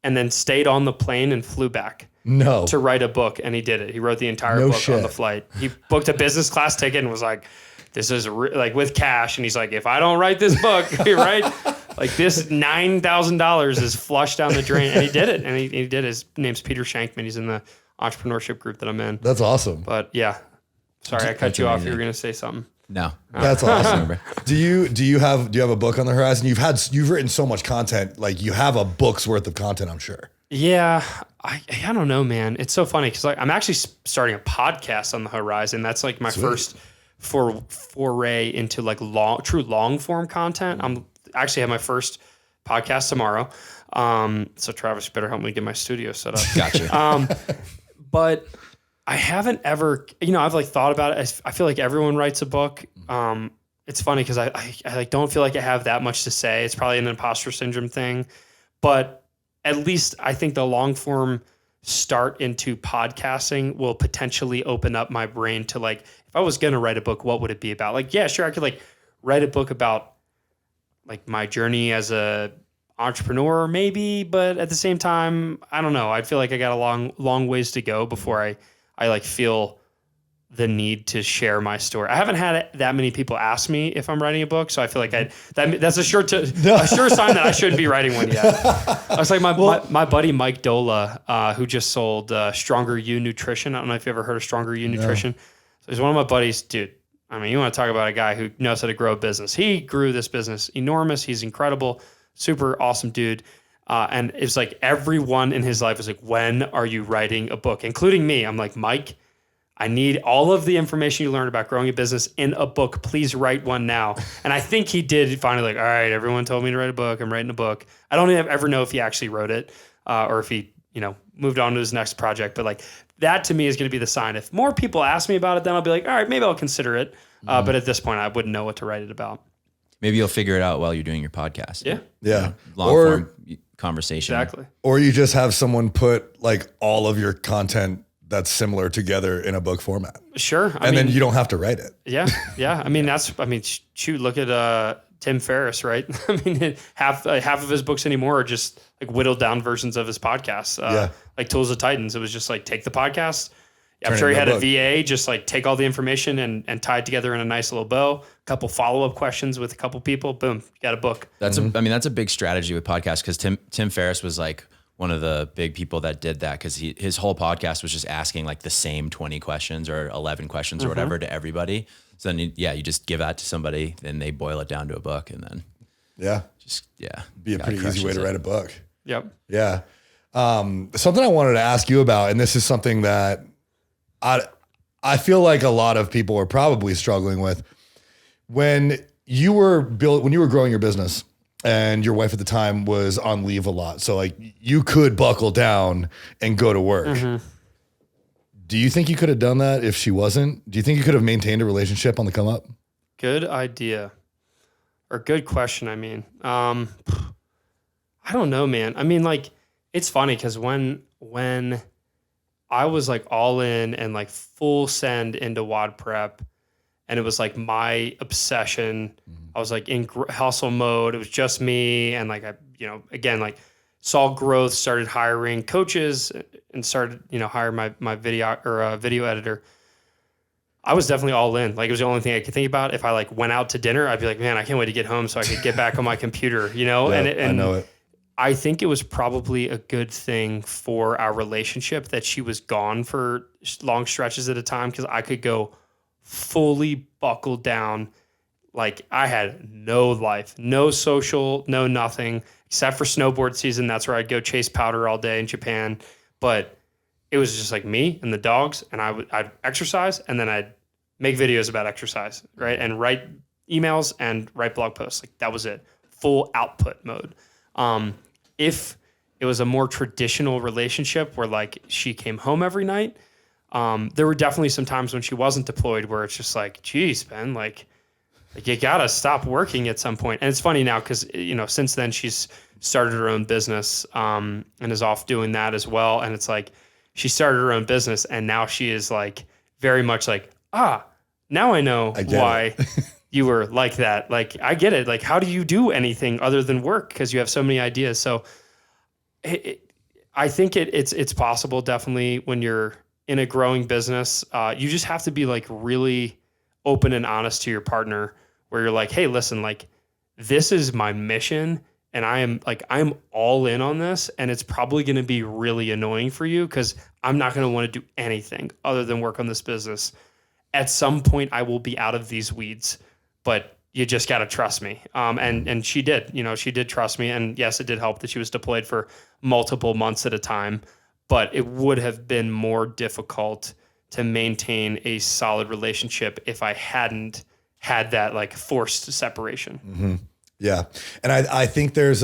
and then stayed on the plane and flew back. No. To write a book, and he did it. He wrote the entire No book shit. on the flight. He booked a business class ticket and was like, this is like with cash. And he's like, if I don't write this book, right? Like this $9,000 is flushed down the drain. And he did it. And he did. His name's Peter Shankman. He's in the entrepreneurship group that I'm in. That's awesome. But yeah, sorry, I cut you off. You were going to say something. No. That's awesome. Do you have a book on the horizon? You've written so much content. Like you have a book's worth of content, I'm sure. Yeah, I don't know, man. It's so funny because like I'm actually starting a podcast on the horizon. That's like my first foray into like true long form content. I'm actually have my first podcast tomorrow. So Travis, you better help me get my studio set up. Gotcha. But I haven't ever, I've like thought about it. I feel like everyone writes a book. It's funny because I like don't feel like I have that much to say. It's probably an imposter syndrome thing, but at least I think the long form start into podcasting will potentially open up my brain to like, if I was going to write a book, what would it be about? Like, yeah, sure. I could like write a book about like my journey as a entrepreneur maybe, but at the same time, I don't know. I feel like I got a long ways to go before I like feel the need to share my story. I haven't had that many people ask me if I'm writing a book, so I feel like that's a sure sign that I shouldn't be writing one yet. I was like my buddy Mike Dola, who just sold Stronger You Nutrition. I don't know if you ever heard of Stronger You Nutrition. So he's one of my buddies, dude. I mean, you want to talk about a guy who knows how to grow a business. He grew this business enormous. He's incredible, super awesome dude. And it's like everyone in his life is like, when are you writing a book? Including me. I'm like, Mike, I need all of the information you learned about growing a business in a book. Please write one now. And I think he did finally like, all right, everyone told me to write a book. I'm writing a book. I don't ever know if he actually wrote it or if he, moved on to his next project. But like that to me is going to be the sign. If more people ask me about it, then I'll be like, all right, maybe I'll consider it. But at this point, I wouldn't know what to write it about. Maybe you'll figure it out while you're doing your podcast. Yeah. Yeah. Long form conversation. Exactly. Or you just have someone put like all of your content that's similar together in a book format. Sure. And then you don't have to write it. Yeah. Yeah. Shoot, look at Tim Ferriss, right? I mean, half of his books anymore are just like whittled down versions of his podcasts. Like Tools of Titans. It was just like, take the podcast, I'm sure he had a VA just like take all the information and tie it together in a nice little bow. A couple follow-up questions with a couple people. Boom, you got a book. That's that's a big strategy with podcasts, because Tim Ferriss was like one of the big people that did that, because his whole podcast was just asking like the same 20 questions or 11 questions or whatever to everybody. So then you just give that to somebody, then they boil it down to a book, and then be a pretty easy way to write a book. Yep. Yeah. Something I wanted to ask you about, and this is something that I feel like a lot of people are probably struggling with. When you were growing your business and your wife at the time was on leave a lot, so like you could buckle down and go to work. Do you think you could have done that if she wasn't? Do you think you could have maintained a relationship on the come up? Good idea, or good question. I mean, I don't know, man. I mean, like, it's funny because when I was like all in and like full send into WODprep, and it was like my obsession. I was like in hustle mode. It was just me. And like, again, like saw growth, started hiring coaches and started, hire my video editor. I was definitely all in. Like, it was the only thing I could think about. If I like went out to dinner, I'd be like, man, I can't wait to get home so I could get back on my computer, Yeah, I know it. I think it was probably a good thing for our relationship that she was gone for long stretches at a time, because I could go fully buckled down. Like, I had no life, no social, no nothing, except for snowboard season. That's where I'd go chase powder all day in Japan. But it was just like me and the dogs, and I'd exercise, and then I'd make videos about exercise, right? And write emails and write blog posts. Like, that was it. Full output mode. If it was a more traditional relationship where like she came home every night, there were definitely some times when she wasn't deployed where it's just like, geez, Ben, like you gotta stop working at some point. And it's funny now because, since then she's started her own business and is off doing that as well. And it's like, she started her own business and now she is like very much like, now I know why you were like that. Like, I get it. Like, how do you do anything other than work? Because you have so many ideas. So I think it's possible, definitely, when you're in a growing business. You just have to be like really open and honest to your partner, where you're like, hey, listen, like, this is my mission and I'm all in on this, and it's probably going to be really annoying for you because I'm not going to want to do anything other than work on this business. At some point I will be out of these weeds, but you just got to trust me. And she did, she did trust me. And yes, it did help that she was deployed for multiple months at a time, but it would have been more difficult to maintain a solid relationship if I hadn't had that like forced separation. Mm-hmm. Yeah. And I think there's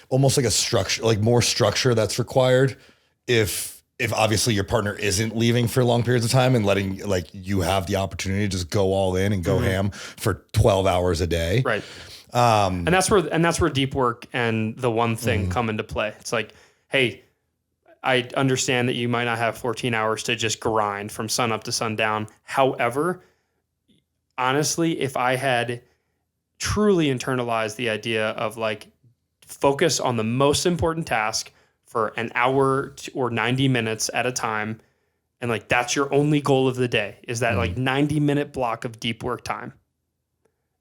almost like a structure, like more structure that's required if obviously your partner isn't leaving for long periods of time and letting like you have the opportunity to just go all in and go ham for 12 hours a day. Right. And that's where deep work and the one thing come into play. It's like, hey, I understand that you might not have 14 hours to just grind from sun up to sundown. However, honestly, if I had truly internalized the idea of like focus on the most important task for an hour or 90 minutes at a time, and like that's your only goal of the day, is that like 90-minute block of deep work time.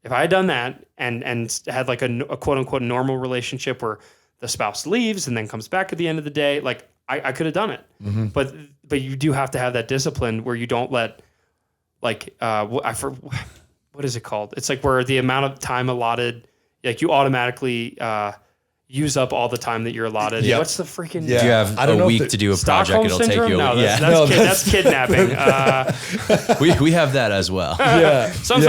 If I had done that and had like a quote unquote normal relationship where the spouse leaves and then comes back at the end of the day, like I could have done it. Mm-hmm. But you do have to have that discipline where you don't let like what is it called? It's like where the amount of time allotted, like you automatically use up all we that you're allotted. Yep. What's the freaking? Yeah. If you have a week to do a project, it'll take you. No, that's kidnapping. We have that as well. Yeah, some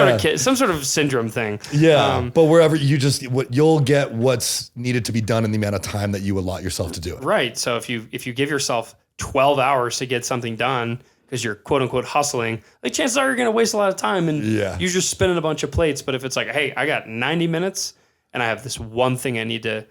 sort of syndrome thing. Yeah, but wherever you'll get what's needed to be done in the amount of time that you allot yourself to do it. Right. So if you give yourself 12 hours to get something done because you're quote unquote hustling, like chances are you're going to waste a lot of time and you're just spinning a bunch of plates. But if it's like, hey, I got 90 minutes and I have this one thing I need to.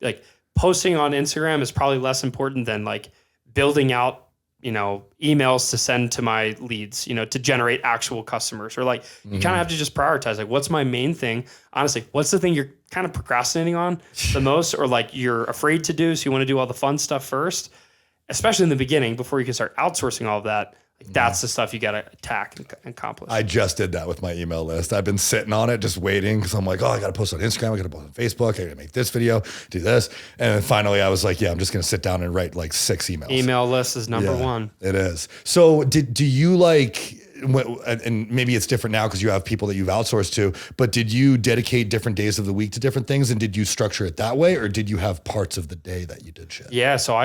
Like posting on Instagram is probably less important than like building out, emails to send to my leads, to generate actual customers, or like you kind of have to just prioritize, like, what's my main thing? Honestly, what's the thing you're kind of procrastinating on the most, or like you're afraid to do? So you want to do all the fun stuff first. especially in the beginning, before you can start outsourcing all of that, like that's the stuff you got to attack and accomplish. I just did that with my email list. I've been sitting on it, just waiting because I'm like, oh, I got to post on Instagram. I got to post on Facebook. I got to make this video, do this. And then finally I was like, yeah, I'm just going to sit down and write like 6 emails. Email list is number one. It is. So do you like, and maybe it's different now because you have people that you've outsourced to, but did you dedicate different days of the week to different things? And did you structure it that way? Or did you have parts of the day that you did shit? Yeah. So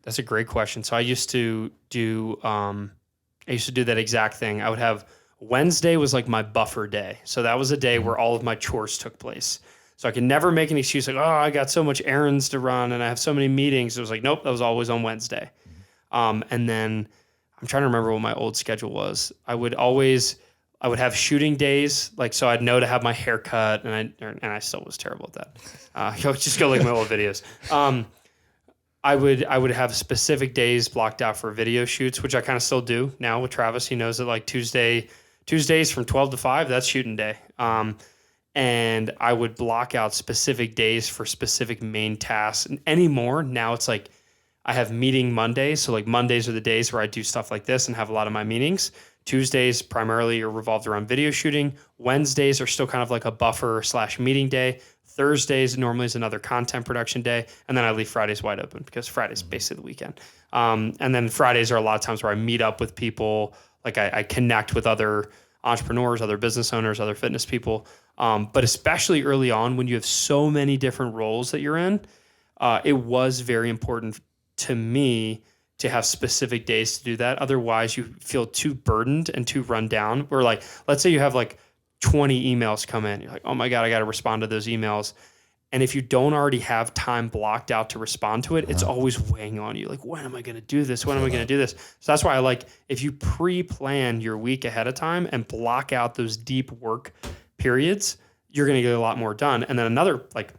that's a great question. So I used to do that exact thing. I would have Wednesday was like my buffer day. So that was a day where all of my chores took place. So I could never make an excuse like, oh, I got so much errands to run and I have so many meetings. It was like, nope, that was always on Wednesday. And then I'm trying to remember what my old schedule was. I would have shooting days. Like, so I'd know to have my hair cut and I still was terrible at that. Just go look at my old videos. I would have specific days blocked out for video shoots, which I kind of still do now with Travis. He knows that like Tuesdays from 12 to 5, that's shooting day. And I would block out specific days for specific main tasks. And anymore, now it's like I have meeting Mondays. So like Mondays are the days where I do stuff like this and have a lot of my meetings. Tuesdays primarily are revolved around video shooting. Wednesdays are still kind of like a buffer / meeting day. Thursdays normally is another content production day. And then I leave Fridays wide open because Friday's basically the weekend. And then Fridays are a lot of times where I meet up with people. Like I connect with other entrepreneurs, other business owners, other fitness people. But especially early on when you have so many different roles that you're in, it was very important to me to have specific days to do that. Otherwise you feel too burdened and too run down. Or like, let's say you have like 20 emails come in. You're like, oh my God, I got to respond to those emails. And if you don't already have time blocked out to respond to it, it's always weighing on you. Like, when am I going to do this? When am I going to do this? So that's why I like, if you pre-plan your week ahead of time and block out those deep work periods, you're going to get a lot more done. And then another like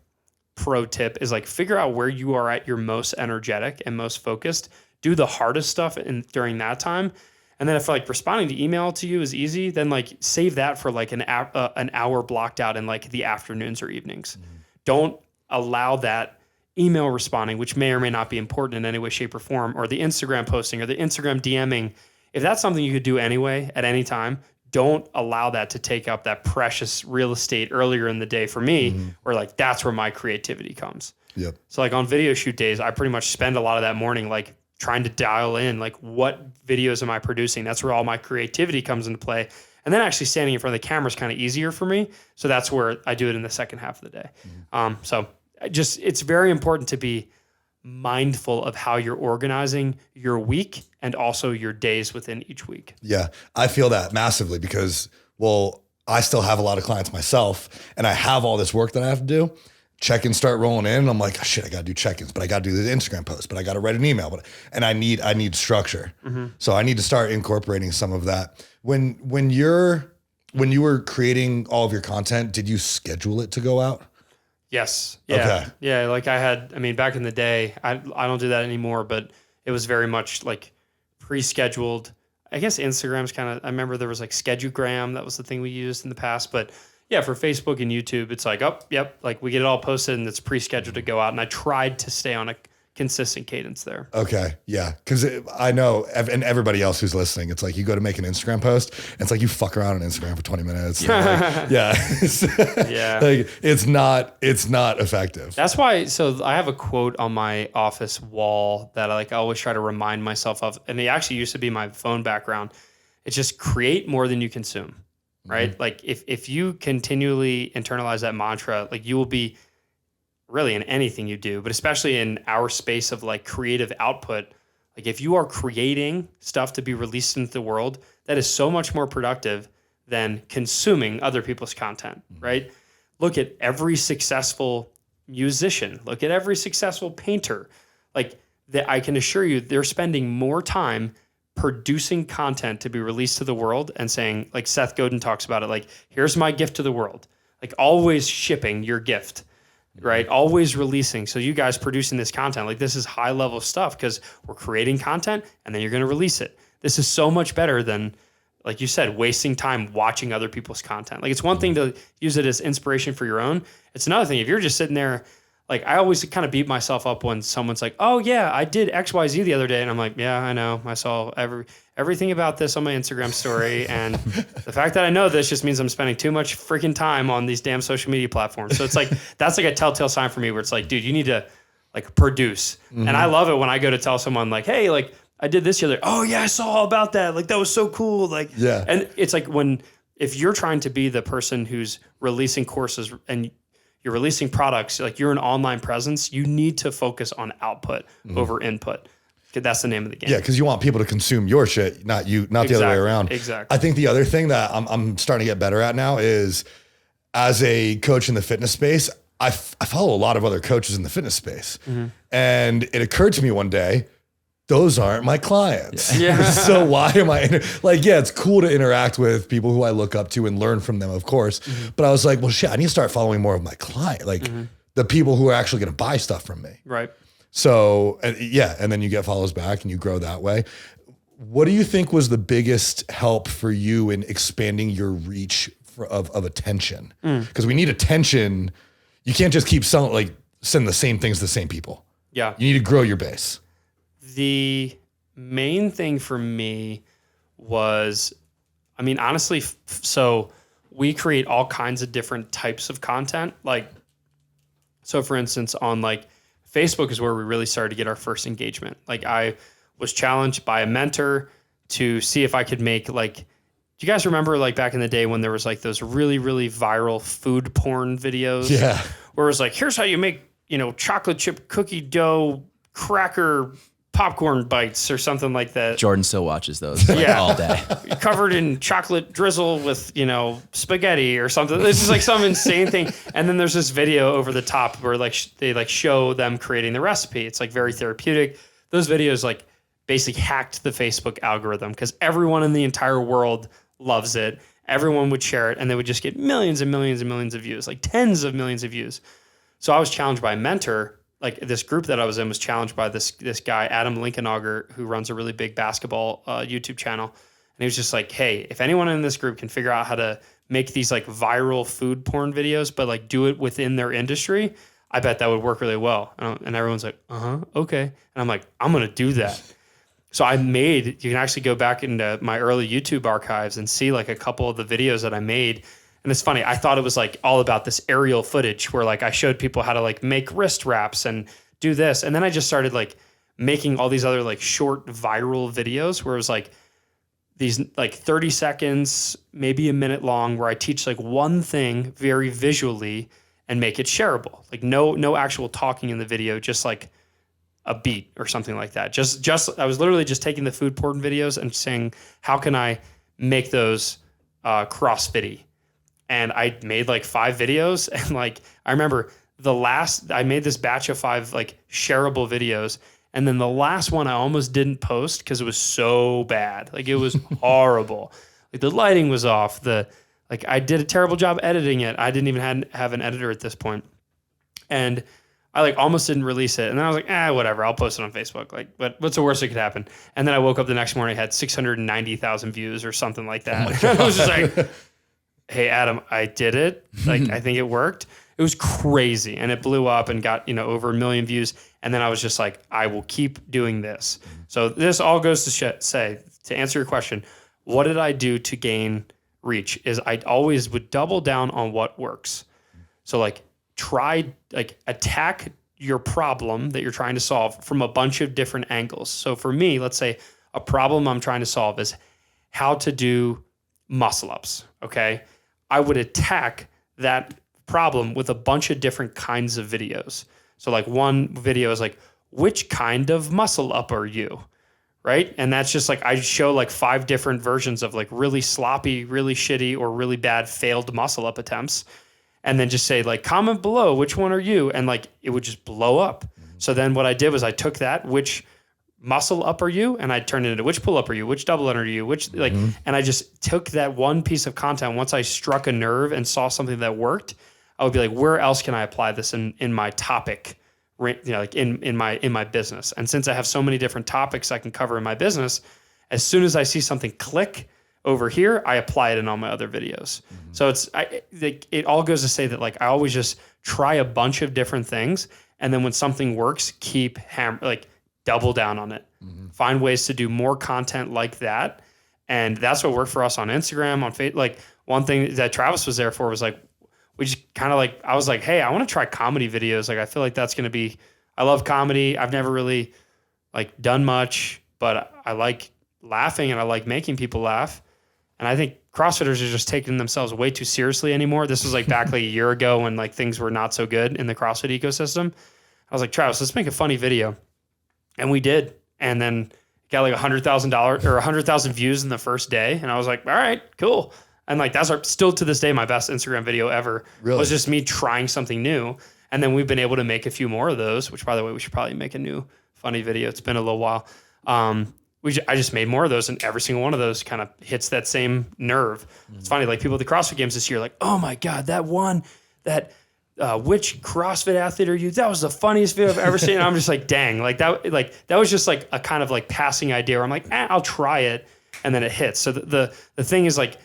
pro tip is like, figure out where you are at your most energetic and most focused. Do the hardest stuff during that time. And then if like responding to email to you is easy, then like save that for like an hour blocked out in like the afternoons or evenings. Don't allow that email responding, which may or may not be important in any way, shape, or form, or the Instagram posting or the Instagram DMing. If that's something you could do anyway at any time, don't allow that to take up that precious real estate earlier in the day for me, where like that's where my creativity comes. Yep. So like on video shoot days, I pretty much spend a lot of that morning like trying to dial in like what videos am I producing? That's where all my creativity comes into play. And then actually standing in front of the camera is kind of easier for me. So that's where I do it in the second half of the day. So it's very important to be mindful of how you're organizing your week and also your days within each week. Yeah, I feel that massively because, well, I still have a lot of clients myself and I have all this work that I have to do. Check-ins start rolling in and I'm like, oh, shit, I got to do check-ins, but I got to do the Instagram post, but I got to write an email, and I need structure. So I need to start incorporating some of that. When you were creating all of your content, did you schedule it to go out? Yes. Yeah. Okay. Yeah. Like back in the day, I don't do that anymore, but it was very much like pre-scheduled. I guess Instagram's I remember there was like Schedugram. That was the thing we used in the past, but yeah, for Facebook and YouTube, it's like, oh, yep, like we get it all posted and it's pre-scheduled to go out. And I tried to stay on a consistent cadence there. Okay. Yeah. Cause I know, and everybody else who's listening, it's like you go to make an Instagram post and it's like you fuck around on Instagram for 20 minutes. Like, yeah. Yeah. Like it's not effective. That's why. So I have a quote on my office wall that I always try to remind myself of. And it actually used to be my phone background. It's just create more than you consume. Right? Like if you continually internalize that mantra, like you will be really in anything you do, but especially in our space of like creative output, like if you are creating stuff to be released into the world, that is so much more productive than consuming other people's content, right? Look at every successful musician, look at every successful painter. Like that, I can assure you they're spending more time producing content to be released to the world and saying, like Seth Godin talks about it, like, here's my gift to the world. Like always shipping your gift, right? Always releasing. So you guys producing this content, like this is high level stuff because we're creating content and then you're going to release it. This is so much better than, like you said, wasting time watching other people's content. Like it's one thing to use it as inspiration for your own. It's another thing if you're just sitting there like I always kind of beat myself up when someone's like, oh yeah, I did XYZ the other day. And I'm like, yeah, I know. I saw everything about this on my Instagram story. And the fact that I know this just means I'm spending too much freaking time on these damn social media platforms. So it's like, that's like a telltale sign for me where it's like, dude, you need to like produce. And I love it when I go to tell someone like, hey, like I did this the other day. Oh yeah, I saw all about that. Like that was so cool. Like, yeah. And it's like if you're trying to be the person who's releasing courses and you're releasing products, like you're an online presence, you need to focus on output over input. That's the name of the game. Yeah, because you want people to consume your shit, not the other way around. Exactly. I think the other thing that I'm starting to get better at now is, as a coach in the fitness space, I follow a lot of other coaches in the fitness space. And it occurred to me one day, those aren't my clients. Yeah. So why am I like, yeah, it's cool to interact with people who I look up to and learn from them, of course. But I was like, well, shit, I need to start following more of my client, like the people who are actually going to buy stuff from me. Right. So yeah. And then you get follows back and you grow that way. What do you think was the biggest help for you in expanding your reach of attention? Because we need attention. You can't just keep sending the same things to the same people. Yeah. You need to grow your base. The main thing for me was, I mean, honestly, so we create all kinds of different types of content. Like, so for instance, on like Facebook is where we really started to get our first engagement. Like I was challenged by a mentor to see if I could make like, do you guys remember like back in the day when there was like those really, really viral food porn videos? Yeah. Where it was like, here's how you make, chocolate chip cookie dough cracker popcorn bites or something like that. Jordan still watches those all day. Covered in chocolate drizzle with, spaghetti or something. This is like some insane thing. And then there's this video over the top where like they like show them creating the recipe. It's like very therapeutic. Those videos like basically hacked the Facebook algorithm because everyone in the entire world loves it. Everyone would share it and they would just get millions and millions and millions of views, like tens of millions of views. So I was challenged by a mentor. Like this group that I was in was challenged by this guy, Adam Linkenauger, who runs a really big basketball YouTube channel. And he was just like, hey, if anyone in this group can figure out how to make these like viral food porn videos, but like do it within their industry, I bet that would work really well. And everyone's like, okay. And I'm like, I'm going to do that. So you can actually go back into my early YouTube archives and see like a couple of the videos that I made. And it's funny, I thought it was like all about this aerial footage where like I showed people how to like make wrist wraps and do this. And then I just started like making all these other like short viral videos where it was like these like 30 seconds, maybe a minute long, where I teach like one thing very visually and make it shareable. Like no actual talking in the video, just like a beat or something like that. Just I was literally just taking the food porn videos and saying, how can I make those CrossFit-y? And I made like 5 videos. And like, I remember I made this batch of 5 like shareable videos. And then the last one I almost didn't post because it was so bad. Like it was horrible. Like the lighting was off. I did a terrible job editing it. I didn't even have an editor at this point. And I like almost didn't release it. And then I was like, whatever, I'll post it on Facebook. Like, what's the worst that could happen? And then I woke up the next morning, I had 690,000 views or something like that. I was just like, hey, Adam, I did it. Like, I think it worked. It was crazy. And it blew up and got, over 1 million views. And then I was just like, I will keep doing this. So this all goes to say, to answer your question, what did I do to gain reach is I always would double down on what works. So like attack your problem that you're trying to solve from a bunch of different angles. So for me, let's say a problem I'm trying to solve is how to do muscle ups. Okay. I would attack that problem with a bunch of different kinds of videos. So like one video is like, which kind of muscle up are you? Right. And that's just like, I show like 5 different versions of like really sloppy, really shitty, or really bad failed muscle up attempts. And then just say like, comment below, which one are you? And like, it would just blow up. So then what I did was I took that, which muscle up are you? And I turned it into which pull up are you? Which double under are you? And I just took that one piece of content. Once I struck a nerve and saw something that worked, I would be like, where else can I apply this in my topic? Like in my business. And since I have so many different topics I can cover in my business, as soon as I see something click, over here, I apply it in all my other videos. So it all goes to say that like, I always just try a bunch of different things. And then when something works, double down on it. Find ways to do more content like that. And that's what worked for us on Instagram, on Facebook. Like one thing that Travis was there for was like, we just kind of like, I was like, hey, I want to try comedy videos. Like, I feel like that's going to be, I love comedy. I've never really like done much, but I like laughing and I like making people laugh. And I think CrossFitters are just taking themselves way too seriously anymore. This was like back like a year ago when like things were not so good in the CrossFit ecosystem. I was like, Travis, let's make a funny video. And we did. And then got like $100,000 or 100,000 views in the first day. And I was like, all right, cool. And like, that's still to this day, my best Instagram video ever. Really? Was just me trying something new. And then we've been able to make a few more of those, which by the way, we should probably make a new funny video. It's been a little while. I just made more of those, and every single one of those kind of hits that same nerve. It's funny, like people at the CrossFit Games this year, like, oh my God, which CrossFit athlete are you? That was the funniest video I've ever seen. And I'm just like, dang, that was just like a kind of like passing idea where I'm like, I'll try it. And then it hits. So the thing is like,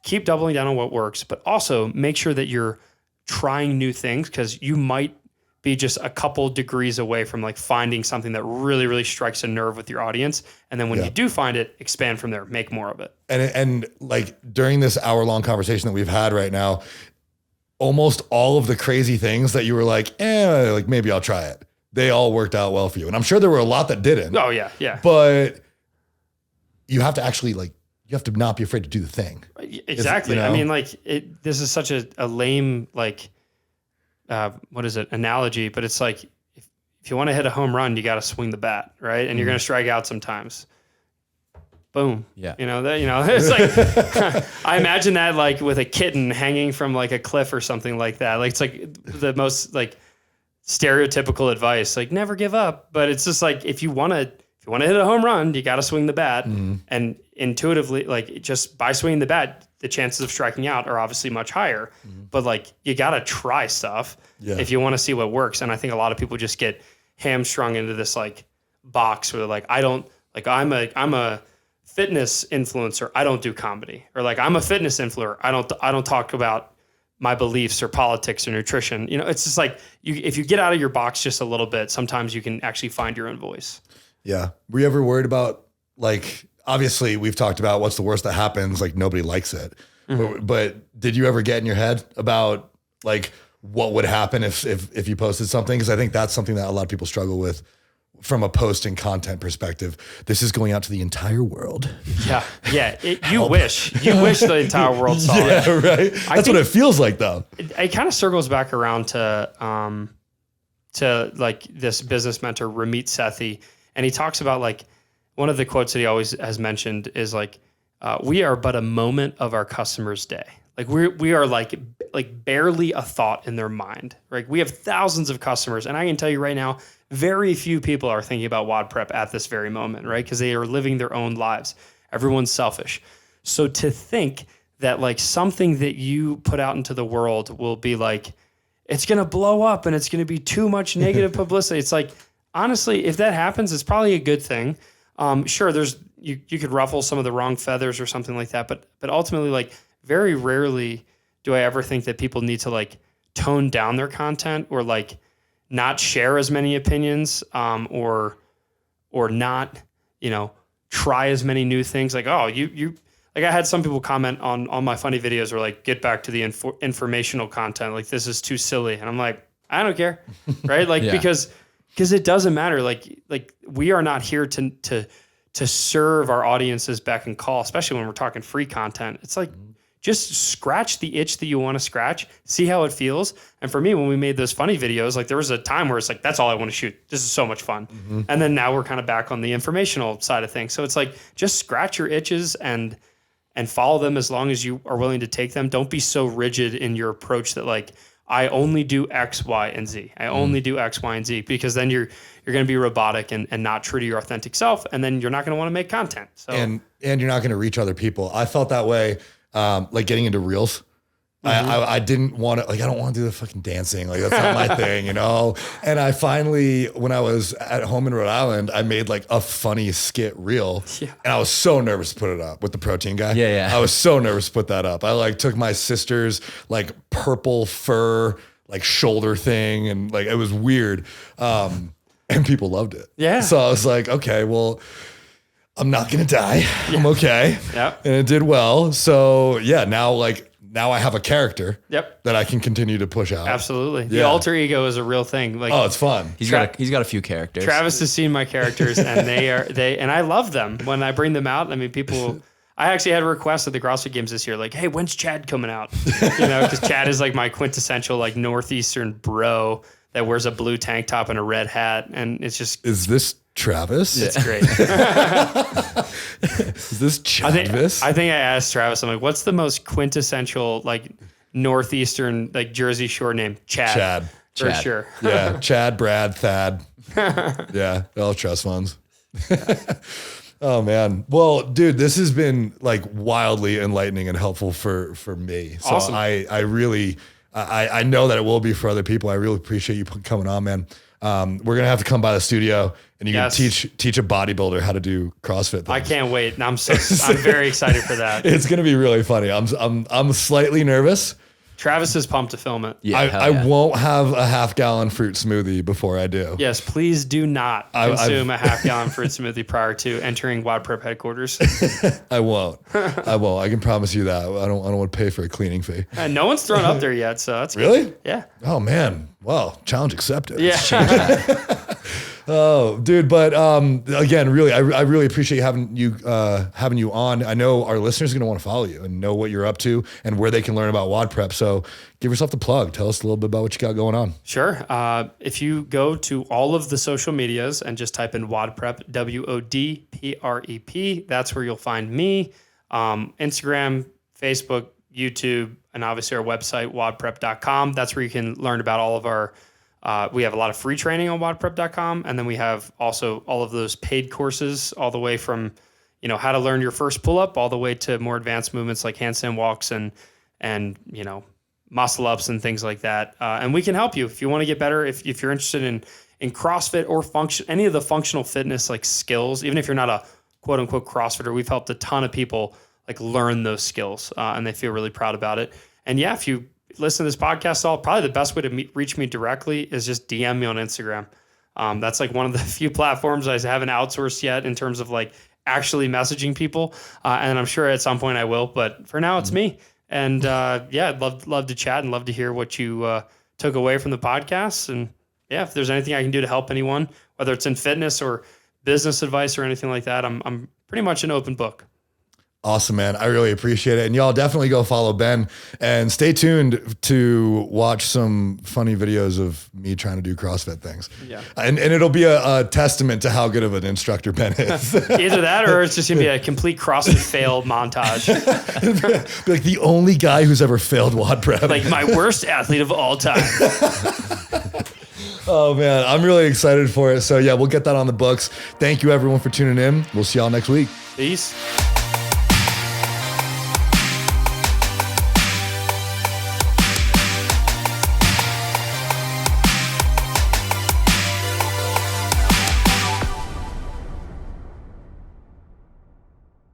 keep doubling down on what works, but also make sure that you're trying new things, because you might be just a couple degrees away from like finding something that really, really strikes a nerve with your audience. And then when you do find it, expand from there, make more of it. And like during this hour-long conversation that we've had right now, almost all of the crazy things that you were like, like maybe I'll try it, they all worked out well for you. And I'm sure there were a lot that didn't. Oh yeah. Yeah. But you have to actually you have to not be afraid to do the thing. Exactly. I mean, like this is such a lame, like, analogy, but it's like, if you want to hit a home run, you got to swing the bat, right? And you're going to strike out sometimes. Boom. Yeah. It's like, I imagine that like with a kitten hanging from like a cliff or something like that. Like, it's like the most like stereotypical advice, like never give up. But it's just like, if you want to hit a home run, you got to swing the bat. And intuitively, like just by swinging the bat, the chances of striking out are obviously much higher. But like, you got to try stuff if you want to see what works. And I think a lot of people just get hamstrung into this like box where they're like, I'm a fitness influencer, I don't do comedy. Or like, I'm a fitness influencer, I don't talk about my beliefs or politics or nutrition. It's just like, if you get out of your box just a little bit, sometimes you can actually find your own voice. Yeah. Were you ever worried about, like, obviously we've talked about what's the worst that happens, like nobody likes it. But did you ever get in your head about like what would happen if you posted something? Because I think that's something that a lot of people struggle with from a posting content perspective. This is going out to the entire world. Yeah. Yeah. You wish the entire world saw it. Yeah, right. That's what it feels like though. It kind of circles back around to like this business mentor, Ramit Sethi. And he talks about like, one of the quotes that he always has mentioned is like, we are but a moment of our customer's day. Like we are like barely a thought in their mind. Right? We have thousands of customers, and I can tell you right now, very few people are thinking about WODprep at this very moment, right? Because they are living their own lives. Everyone's selfish. So to think that like something that you put out into the world will be like, it's going to blow up and it's going to be too much negative publicity. It's like, honestly, if that happens, it's probably a good thing. Sure, you could ruffle some of the wrong feathers or something like that, but ultimately, like, very rarely do I ever think that people need to like tone down their content or like not share as many opinions, or not, try as many new things. Like, oh, you like, I had some people comment on my funny videos or like, get back to the informational content. Like, this is too silly. And I'm like, I don't care. Right. Like, because it doesn't matter. Like we are not here to serve our audience's beck and call, especially when we're talking free content. It's like, just scratch the itch that you want to scratch, see how it feels. And for me, when we made those funny videos, like there was a time where it's like, that's all I want to shoot. This is so much fun. And then now we're kind of back on the informational side of things. So it's like, just scratch your itches and follow them as long as you are willing to take them. Don't be so rigid in your approach that like, I only do X, Y, and Z. I only do X, Y, and Z, because then you're going to be robotic and not true to your authentic self. And then you're not going to want to make content. So, and you're not going to reach other people. I felt that way. Like getting into reels, I didn't want to, like, I don't want to do the fucking dancing. Like, that's not my thing, you know? And I finally, when I was at home in Rhode Island, I made like a funny skit reel. Yeah. And I was so nervous to put it up with the protein guy. Yeah. I was so nervous to put that up. I like took my sister's like purple fur, like shoulder thing. And like, it was weird. And people loved it. Yeah. So I was like, okay, well, I'm not going to die. I'm okay. Yep. And it did well. So yeah, now I have a character that I can continue to push out. Absolutely. Yeah. The alter ego is a real thing. Like, Oh, it's fun. He's got a few characters. Travis has seen my characters and and I love them when I bring them out. I mean, I actually had a request at the CrossFit Games this year, like, hey, when's Chad coming out? You know, because Chad is like my quintessential like Northeastern bro that wears a blue tank top and a red hat. And it's just, Is this Travis? it's great. Is this Travis? I think I asked Travis, I'm like, what's the most quintessential like Northeastern like Jersey Shore name? Chad. For Chad. sure. Yeah. Chad, Brad, Thad. Yeah. All trust funds. Oh man. Well, dude, this has been like wildly enlightening and helpful for me. So Awesome. I really, I know that it will be for other people. I really appreciate you coming on, man. We're going to have to come by the studio and you can teach a bodybuilder how to do CrossFit things. I can't wait. And I'm very excited for that. It's going to be really funny. I'm slightly nervous. Travis is pumped to film it. Yeah, I won't have a half-gallon fruit smoothie before I do. Yes, please do not consume a half-gallon fruit smoothie prior to entering WODprep headquarters. I won't. I can promise you that. I don't want to pay for a cleaning fee. And no one's thrown up there yet, so that's Really? good. Yeah. Oh man. Well, challenge accepted. Yeah. Oh, dude. But again, really, I really appreciate having you on. I know our listeners are going to want to follow you and know what you're up to and where they can learn about WODprep. So give yourself the plug. Tell us a little bit about what you got going on. Sure. If you go to all of the social medias and just type in WODprep, WODprep, that's where you'll find me. Instagram, Facebook, YouTube, and obviously our website, WODprep.com. That's where you can learn about all of our we have a lot of free training on WODprep.com. And then we have also all of those paid courses all the way from, you know, how to learn your first pull-up all the way to more advanced movements like handstand walks and you know, muscle ups and things like that. And we can help you if you want to get better, if you're interested in CrossFit or any of the functional fitness like skills, even if you're not a quote unquote CrossFitter, we've helped a ton of people like learn those skills and they feel really proud about it. And yeah, if you listen to this podcast at all, probably the best way to reach me directly is just DM me on Instagram. That's like one of the few platforms I haven't outsourced yet in terms of like actually messaging people. And I'm sure at some point I will, but for now it's me. And yeah, I'd love to chat and love to hear what you took away from the podcast. And yeah, if there's anything I can do to help anyone, whether it's in fitness or business advice or anything like that, I'm pretty much an open book. Awesome, man. I really appreciate it. And y'all definitely go follow Ben and stay tuned to watch some funny videos of me trying to do CrossFit things. Yeah. And it'll be a testament to how good of an instructor Ben is. Either that or it's just going to be a complete CrossFit fail montage. Be like the only guy who's ever failed WODprep. Like my worst athlete of all time. Oh, man. I'm really excited for it. So, yeah, we'll get that on the books. Thank you, everyone, for tuning in. We'll see y'all next week. Peace.